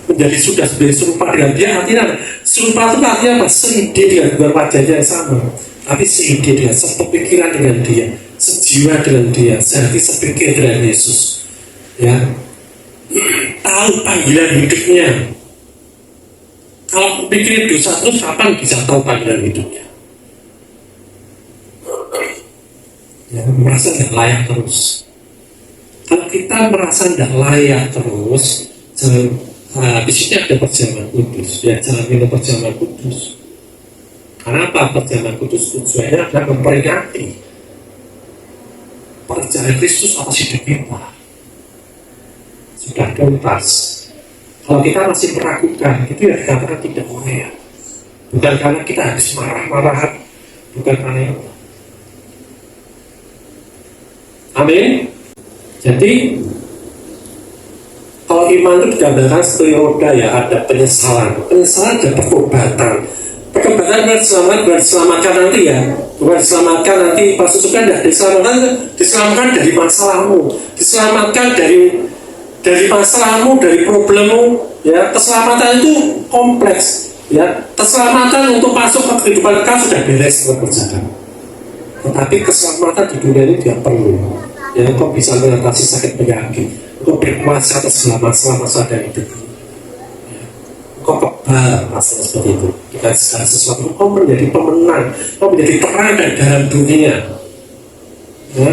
menjadi sudah serupa dengan Dia, artinya serupa itu artinya apa? Seide dengan wajahnya yang sama, tapi seide dia, sepemikiran dengan Dia, sejiwa dengan Dia, sehati sepikir dengan Yesus. Ya, tahu panggilan hidupnya. Kalau pikirin dosa terus, kapan bisa tahu panggilan hidupnya? Ya, merasa tidak layak terus. Kalau kita merasa tidak layak terus, di sini ada perjamuan kudus. Ya, jangan minum perjamuan kudus. Karena apa? Perjamuan kudus tujuannya adalah memperingati perjalanan Kristus atas hidup kita. Sudah tuntas. Kalau kita masih meragukan, itu ya dikatakan tidak layak. Bukan karena kita habis marah-marahan, bukan karena itu. Amin. Jadi kalau iman itu digambarkan seperti roda, ya, ada penyesalan, ada pertobatan. Pertobatan bukan diselamatkan nanti, ya, bukan diselamatkan nanti pas surga, tidak diselamatkan dari masalahmu, diselamatkan dari masalahmu, dari problemmu, ya. Keselamatan itu kompleks, ya. Keselamatan untuk masuk ke kehidupan kau sudah beres berjalan. Tetapi keselamatan di dunia ini dia perlu, ya. Kau bisa mengatasi sakit penyakit, kau berkuasa atas selama masa hidup, ya. Kau kebal masalah seperti itu. Dengan segala sesuatu kau menjadi pemenang, kau menjadi terang dalam dunia, ya.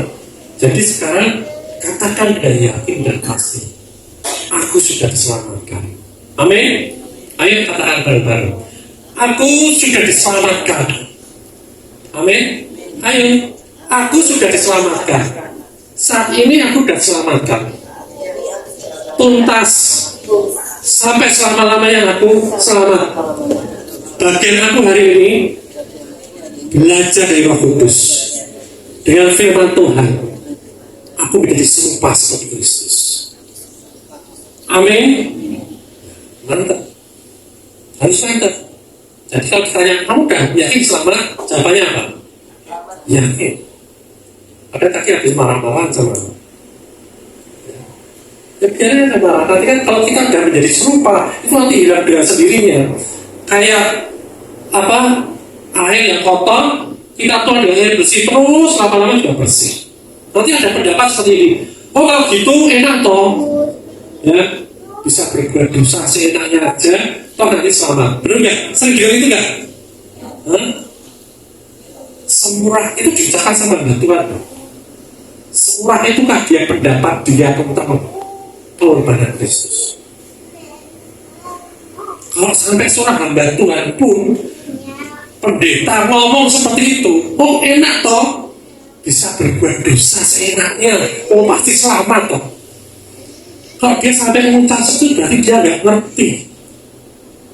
Jadi sekarang katakan dengan yakin dan pasti, aku sudah diselamatkan. Amin. Ayo katakan bareng-bareng, aku sudah diselamatkan. Amin. Ayo, aku sudah diselamatkan. Saat ini aku sudah diselamatkan. Tuntas. Sampai selama-lamanya aku selamat. Bagian aku hari ini belajar dari Roh Kudus. Dengan firman Tuhan, aku menjadi serupa seperti Kristus. Amin. Mantap. Harus mantap. Jadi kalau ditanya, kamu udah yakin selamat? Jawabannya apa? Yakin. Ada tadi habis marah-marahan sama ya biarnya ada marah. Nanti kan kalau kita udah menjadi serupa, itu nanti hilang dengan sendirinya. Kayak apa, air yang kotor, kita tuang dengan air bersih terus, lama-lama juga bersih. Nanti ada pendapat seperti ini, oh kalau gitu enak toh, ya bisa berbuat dosa seenaknya aja, toh nanti selamat. Benar nggak? Sering dengar itu nggak? Semurah itu dicakap sama Tuhan. Semurah itukah dia pendapat dia tentang pengorbanan Kristus? Kalau sampai seorang hamba Tuhan pun pendeta ngomong seperti itu, oh enak toh, bisa berbuat dosa seenaknya, oh pasti selamat toh. Kalau dia sampai mengucap itu berarti dia nggak ngerti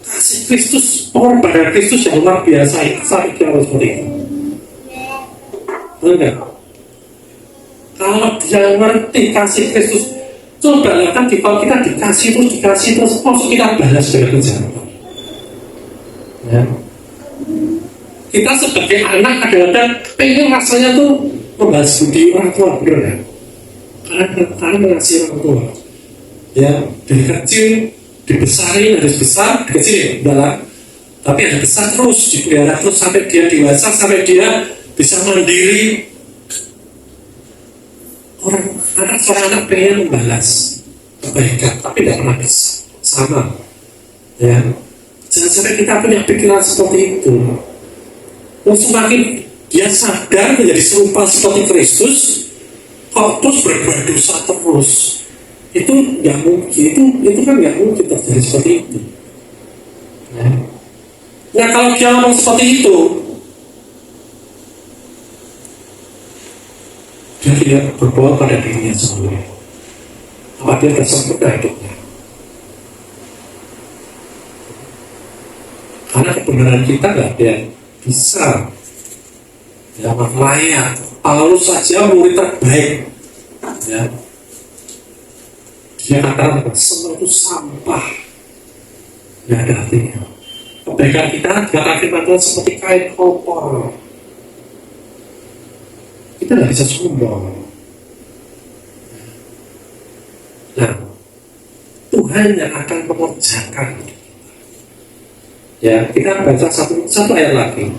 kasih Kristus, pengorbanan Kristus yang luar biasa itu sampai dia harus seperti itu. Enggak. Kalau dia ngerti kasih Kristus, coba kan kalau kita dikasih terus, maksud kita balas dengan kejahatan. Ya. Kita sebagai anak kadang-kadang pengen rasanya tuh membalas budi orang tua, benar ya? Karena mengasihi orang tua. Ya, dari kecil dibesari harus besar, dikecil ya, tapi harus besar terus, dipelihara terus sampai dia dewasa, sampai dia bisa mandiri. Seorang anak pengen membalas kebaikan, tapi tidak pernah bisa. Sama, ya. Jangan sampai kita punya pikiran seperti itu. Semakin dia sadar menjadi serupa seperti Kristus, kok terus berbuat dosa terus, itu nggak mungkin. Itu kan nggak mungkin terjadi seperti itu. Ya. Nah kalau dia ngomong seperti itu, dia tidak berbuat pada dirinya sendiri. Apa dia tersempurna hidupnya? Karena kebenaran kita nggak ada yang bisa dapat layak. Paulus saja murid terbaik, ya. Dia katakan semua itu sampah, nggak ada artinya. Kebaikan kita dikatakan seperti kain kotor. Kita nggak bisa sombong. Nah, Tuhan yang akan mengerjakan. Ya, kita baca satu ayat lagi.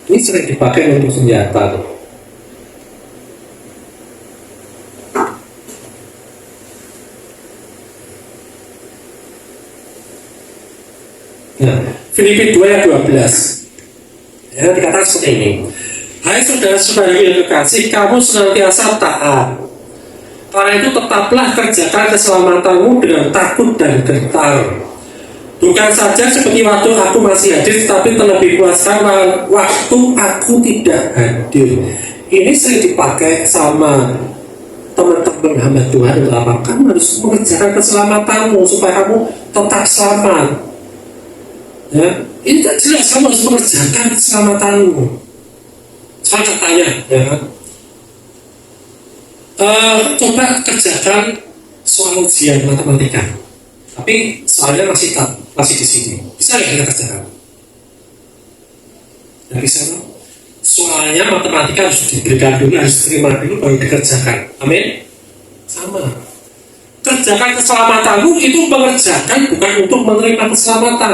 Ini sering dipakai untuk senjata. Nah, Filipi 2 ayat 12. Ya, dikatakan seperti ini. Hai saudara-saudara yang kekasih, kamu senantiasa taat. Karena itu tetaplah kerjakan keselamatanmu dengan takut dan gentar. Bukan saja seperti waktu aku masih hadir, tapi terlebih puaskan waktu aku tidak hadir. Ini sering dipakai sama teman-teman hamba Tuhan. Apa? Kamu harus mengerjakan keselamatanmu supaya kamu tetap selamat. Ya, ini kan jelas kamu harus mengerjakan keselamatanmu. Saya tanya, ya kan? Coba kerjakan soal ujian matematika, tapi soalnya masih di sini. Bisa nggak kita kerjakan? Nggak bisa, no? Soalnya matematika harus diberikan dulu, harus terima dulu baru dikerjakan. Amin. Sama. Kerjakan keselamatanmu itu mengerjakan bukan untuk menerima keselamatan.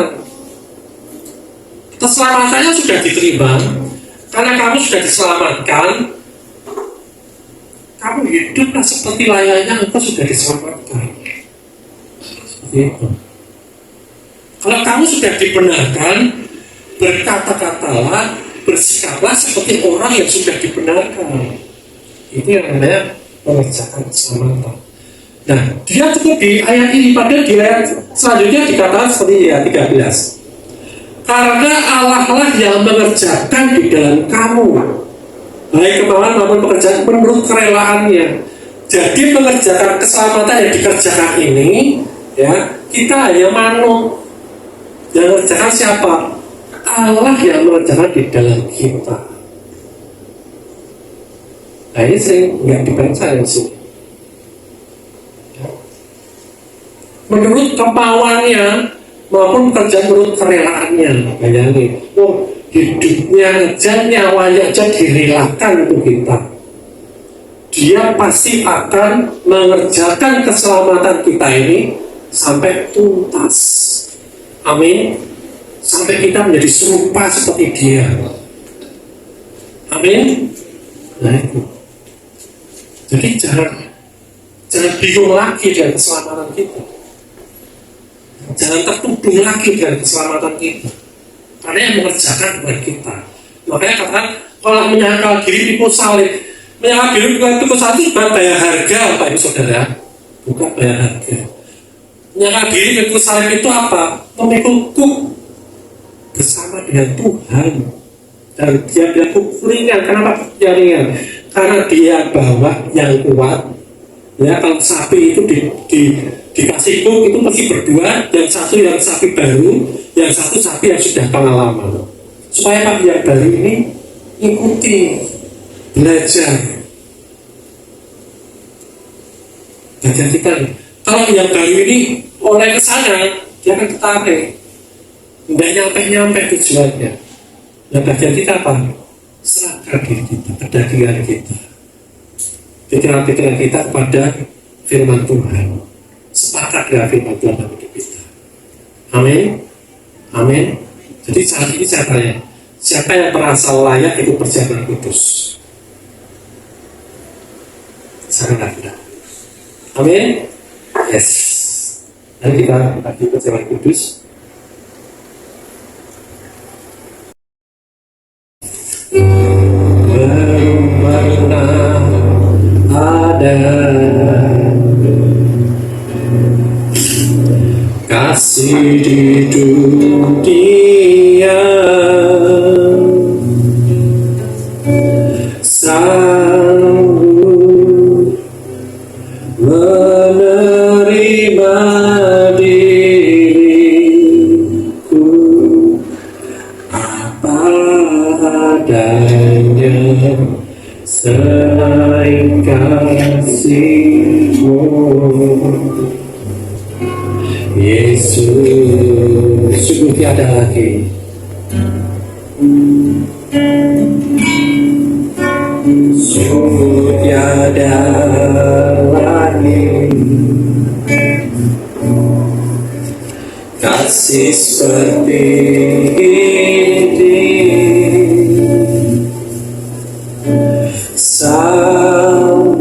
Keselamatannya sudah diterima karena kamu sudah diselamatkan. Kamu hiduplah seperti layaknya engkau sudah diselamatkan. Seperti itu. Kalau kamu sudah dibenarkan, berkata-katalah, bersikaplah seperti orang yang sudah dibenarkan. Itu yang namanya mengerjakan keselamatan. Nah, dia cukup di ayat ini, padahal di ayat selanjutnya dikatakan seperti ayat 13. Karena Allah lah yang mengerjakan di dalam kamu, baik kemauan maupun pekerjaan menurut kerelaannya. Jadi mengerjakan keselamatan yang dikerjakan ini, ya kita hanya manut. Yang mengerjakan siapa? Allah yang mengerjakan di dalam kita. Nah ini sering nggak dibaca ya sih. menurut kemauannya maupun kerja menurut kerelaannya. Bayangin, hidupnya aja, nyawanya aja direlakan untuk kita. Dia pasti akan mengerjakan keselamatan kita ini sampai tuntas. Amin. Sampai kita menjadi serupa seperti dia. Amin. Nah itu. Jadi jangan bingung lagi dengan keselamatan kita. Jangan tertudung lagi dengan keselamatan kita. Karena yang mengerjakan bukan kita. Makanya katakan, kalau menyangkal diri pikul salib. Menyangkal diri pikul salib itu bukan bayar harga, Bapak Ibu Saudara. Bukan bayar harga. Menyangkal diri pikul salib itu apa? Memikul kuk bersama dengan Tuhan. Dan dia bilang ringan. Kenapa dia ringan? Karena dia bawa yang kuat. Ya, kalau sapi itu dikasih kuk itu pasti berdua. Yang satu yang sapi baru, yang satu sapi yang sudah pengalaman. Supaya Pak yang baru ini ikuti, belajar kita. Kalau yang baru ini oleh ke sana, dia akan tertarik. Tidak nyampe tujuannya. Nah, bagian kita apa? Serahkan diri kita, kedagingan kita, pikiran-pikiran kita kepada firman Tuhan. Sepakat dengan firman Tuhan dalam hidup kita. Amin. Amin. Jadi saat ini saya tanya, siapa yang merasa layak ikut perjalanan kudus? Sangat tidak. Amin. Yes. Mari kita lagi perjalanan kudus. Belum pernah ada kasih di dunia sanggup menerima diriku apa adanya selain kasih-Mu. Yesus, sungguh tiada lagi. Sungguh tiada lagi kasih seperti ini. Sanggup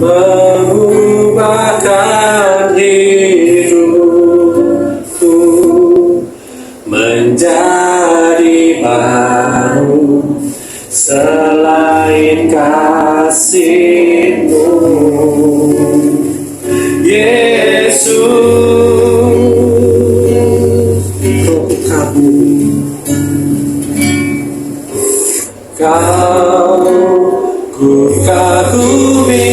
mengubahkan hidupku menjadi baru selain kasih-Mu. Yesus, Kau ku kagumi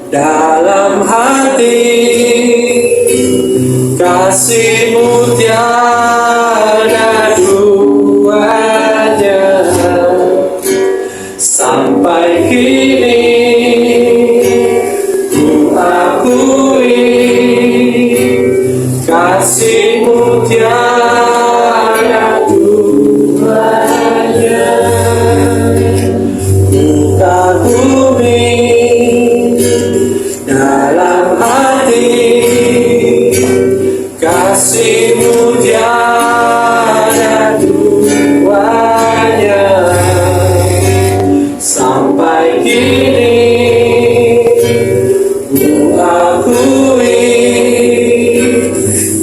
dalam hati, kasih-Mu tiada duanya. Sampai kini ku akui kasih-Mu tiada duanya. Ku kagumi dalam hati, kasih-Mu tiada duanya. Sampai kini ku akui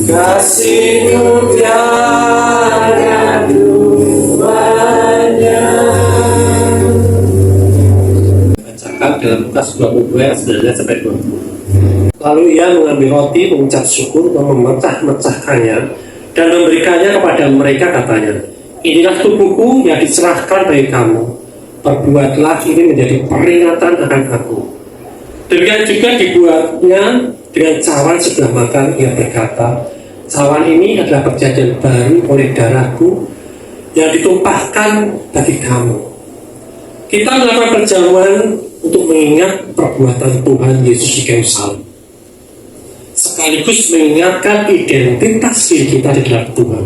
kasih-Mu tiada duanya. Bacakan dalam Lukas 22 ayat 19 sampai 20. Lalu ia mengambil roti, mengucap syukur, memecah-mecahkannya dan memberikannya kepada mereka, katanya, inilah tubuhku yang diserahkan bagi kamu. Perbuatlah ini menjadi peringatan akan aku. Demikian juga dibuatnya dengan cawan sebelah makan. Ia berkata, cawan ini adalah perjanjian baru oleh darahku yang ditumpahkan bagi kamu. Kita melakukan perjamuan untuk mengingat perbuatan Tuhan Yesus di kayu salib, sekaligus mengingatkan identitas diri kita di dalam Tuhan.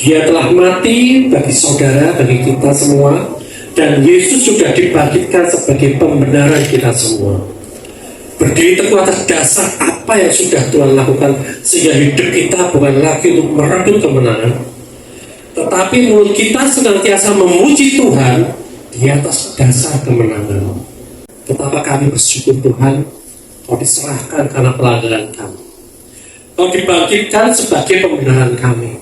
Dia telah mati bagi saudara, bagi kita semua, dan Yesus sudah dibangkitkan sebagai pembenaran kita semua. Berdiri teguh atas dasar apa yang sudah Tuhan lakukan, sehingga hidup kita bukan lagi untuk merebut kemenangan, tetapi mulut kita senantiasa memuji Tuhan di atas dasar kemenangan. Betapa kami bersyukur Tuhan, Kau diserahkan karena pelanggaran kami. Kau dibangkitkan sebagai pembenaran kami.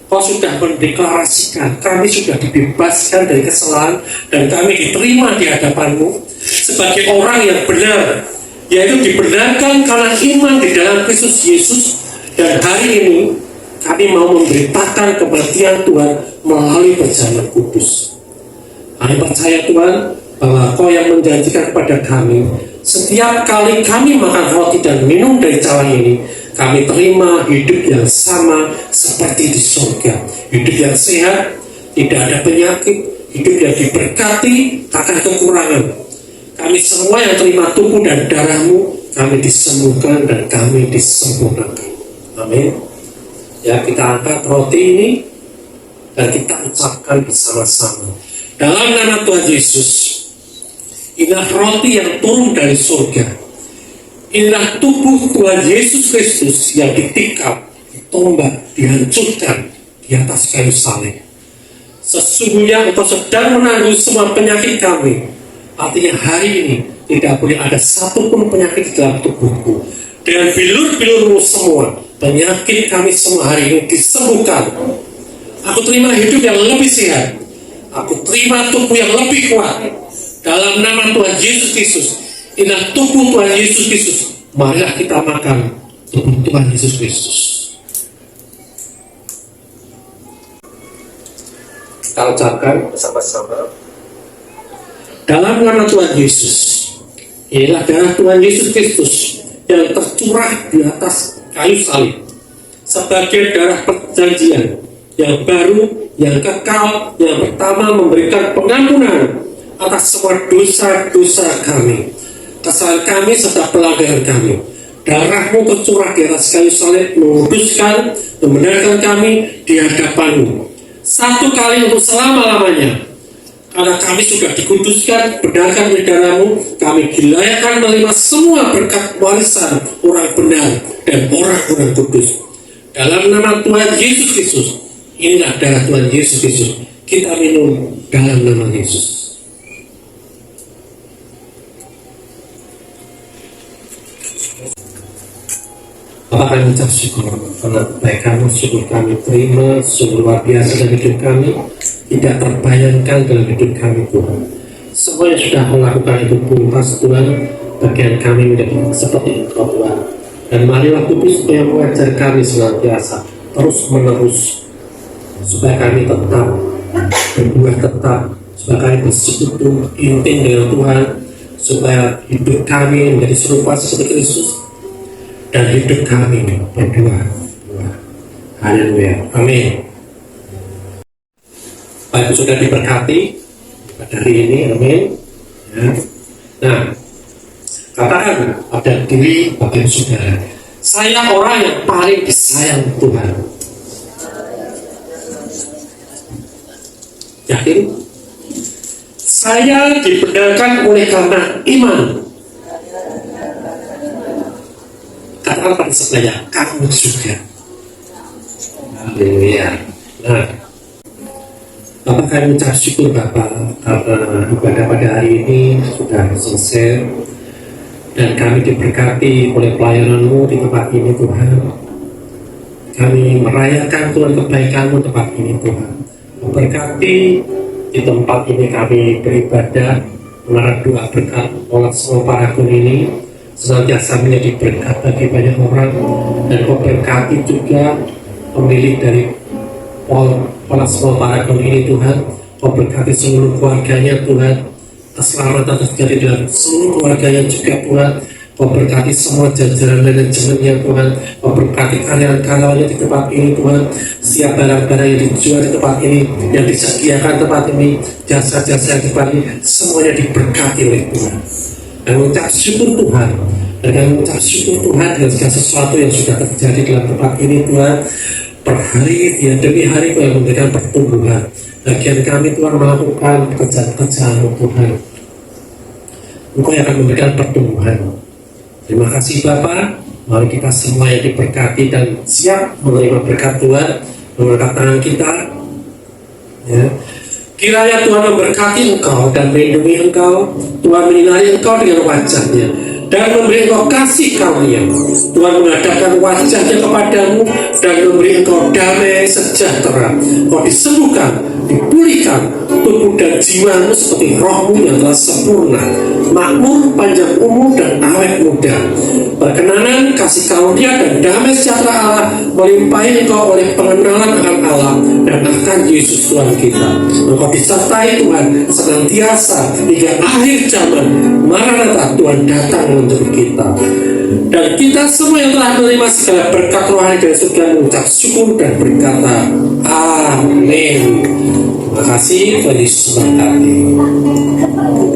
Kau sudah mendeklarasikan kami sudah dibebaskan dari kesalahan, dan kami diterima di hadapan-Mu sebagai orang yang benar, yaitu dibenarkan karena iman di dalam Kristus Yesus. Dan hari ini kami mau memberitakan kematian Tuhan melalui perjamuan kudus. Kami percaya Tuhan bahwa Kau yang menjanjikan kepada kami, setiap kali kami makan roti dan minum dari cawan ini, kami terima hidup yang sama seperti di surga. Hidup yang sehat, tidak ada penyakit, hidup yang diberkati, tak ada kekurangan. Kami semua yang terima tubuh dan darah-Mu, kami disembuhkan dan kami disempurnakan. Amin. Ya, kita angkat roti ini dan kita ucapkan bersama-sama. Dalam nama Tuhan Yesus, inilah roti yang turun dari surga. Inilah tubuh Tuhan Yesus Kristus yang ditikam, ditombak, dihancurkan di atas kayu salib. Sesungguhnya Engkau sedang menanggung semua penyakit kami. Artinya hari ini tidak boleh ada satupun penyakit di dalam tubuhku. Dengan bilur-bilur-Mu semua, penyakit kami semua hari ini disembuhkan. Aku terima hidup yang lebih sehat. Aku terima tubuh yang lebih kuat. Dalam nama Tuhan Yesus Kristus, inilah tubuh Tuhan Yesus Kristus. Marilah kita makan tubuh Tuhan Yesus Kristus. Kita ucapkan bersama-sama. Dalam nama Tuhan Yesus, inilah darah Tuhan Yesus Kristus yang tercurah di atas kayu salib sebagai darah perjanjian yang baru, yang kekal, yang pertama memberikan pengampunan atas semua dosa-dosa kami, kesalahan kami serta pelanggaran kami. Darah-Mu tercurah di atas kayu salib menguduskan, membenarkan kami di hadapan-Mu satu kali untuk selama-lamanya. Karena kami sudah dikuduskan, benarkan oleh darah-Mu, kami dilayakkan menerima semua berkat warisan orang benar dan orang-orang kudus. Dalam nama Tuhan Yesus Kristus, inilah darah Tuhan Yesus Kristus. Kita minum dalam nama Yesus. Bapak kami ucap syukur karena kebaikan-Mu, syukur kami terima, sungguh luar biasa dalam hidup kami, tidak terbayangkan dalam hidup kami Tuhan. Semua yang sudah melakukan itu tuntas Tuhan, bagian kami menjadi seperti Engkau Tuhan. Dan marilah Kudus yang mengajar kami senantiasa terus menerus, supaya kami tetap berbuah tetap, supaya kami bersekutu intim dengan Tuhan, supaya hidup kami menjadi serupa seperti Kristus, dan hidup kami berbuah. Haleluya. Amin. Baik, sudah diberkati pada hari ini. Amin. Ya. Nah, katakan pada diri bagian saudara, saya orang yang paling disayang Tuhan. Yakin? Saya dibenarkan oleh karena iman. Katakan pada saya, kamu juga. Haleluya. Nah, Bapak kami ucap syukur Bapak karena ibadah pada hari ini sudah selesai dan kami diberkati oleh pelayanan-Mu di tempat ini Tuhan. Kami merayakan Tuhan kebaikan-Mu tempat ini Tuhan. Memberkati di tempat ini kami beribadah, menaruh doa berkat oleh semua paragon ini senantiasa menjadi berkat bagi banyak orang, dan Kau berkati juga pemilik dari pola semua paragon ini Tuhan. Kau berkati seluruh keluarganya Tuhan, keselamatan terjadi dalam seluruh keluarganya juga Tuhan, Kau berkati semua jajaran manajemennya Tuhan. Kau berkati karyawan-karyawanya di tempat ini Tuhan. Setiap barang-barang yang dijual di tempat ini, yang disediakan tempat ini, jasa-jasa di tempat ini, semuanya diberkati oleh Tuhan. Dan mengucap syukur Tuhan. Dan mengucap syukur Tuhan dengan segala sesuatu yang sudah terjadi dalam tempat ini Tuhan. Per hari ya demi hari Kau yang memberikan pertumbuhan. Bagian kami Tuhan melakukan pekerjaan-pekerjaan Tuhan. Engkau yang akan memberikan pertumbuhan. Terima kasih Bapa. Mari kita semua yang diberkati dan siap menerima berkat Tuhan, mengangkat tangan kita. Ya. Kiranya Tuhan memberkati engkau dan melindungi engkau. Tuhan menyinari engkau dengan wajah-Nya dan memberi engkau kasih karunia. Tuhan menghadapkan wajah-Nya kepadamu dan memberi engkau damai sejahtera. Kau disembuhkan, dipulihkan tubuh dan jiwamu seperti rohmu yang telah sempurna, makmur, panjang umur dan awet muda. Berkenanan kasih karunia dan damai sejahtera Allah melimpahi engkau oleh pengenalan akan Allah dan akan Yesus Tuhan kita. Engkau disertai Tuhan senantiasa hingga akhir zaman. Maranatha, Tuhan datang untuk kita. Dan kita semua yang telah menerima segala berkat rohani dari surga mengucap syukur dan berkata amin. Terima kasih, Tuhan Yesus memberkati.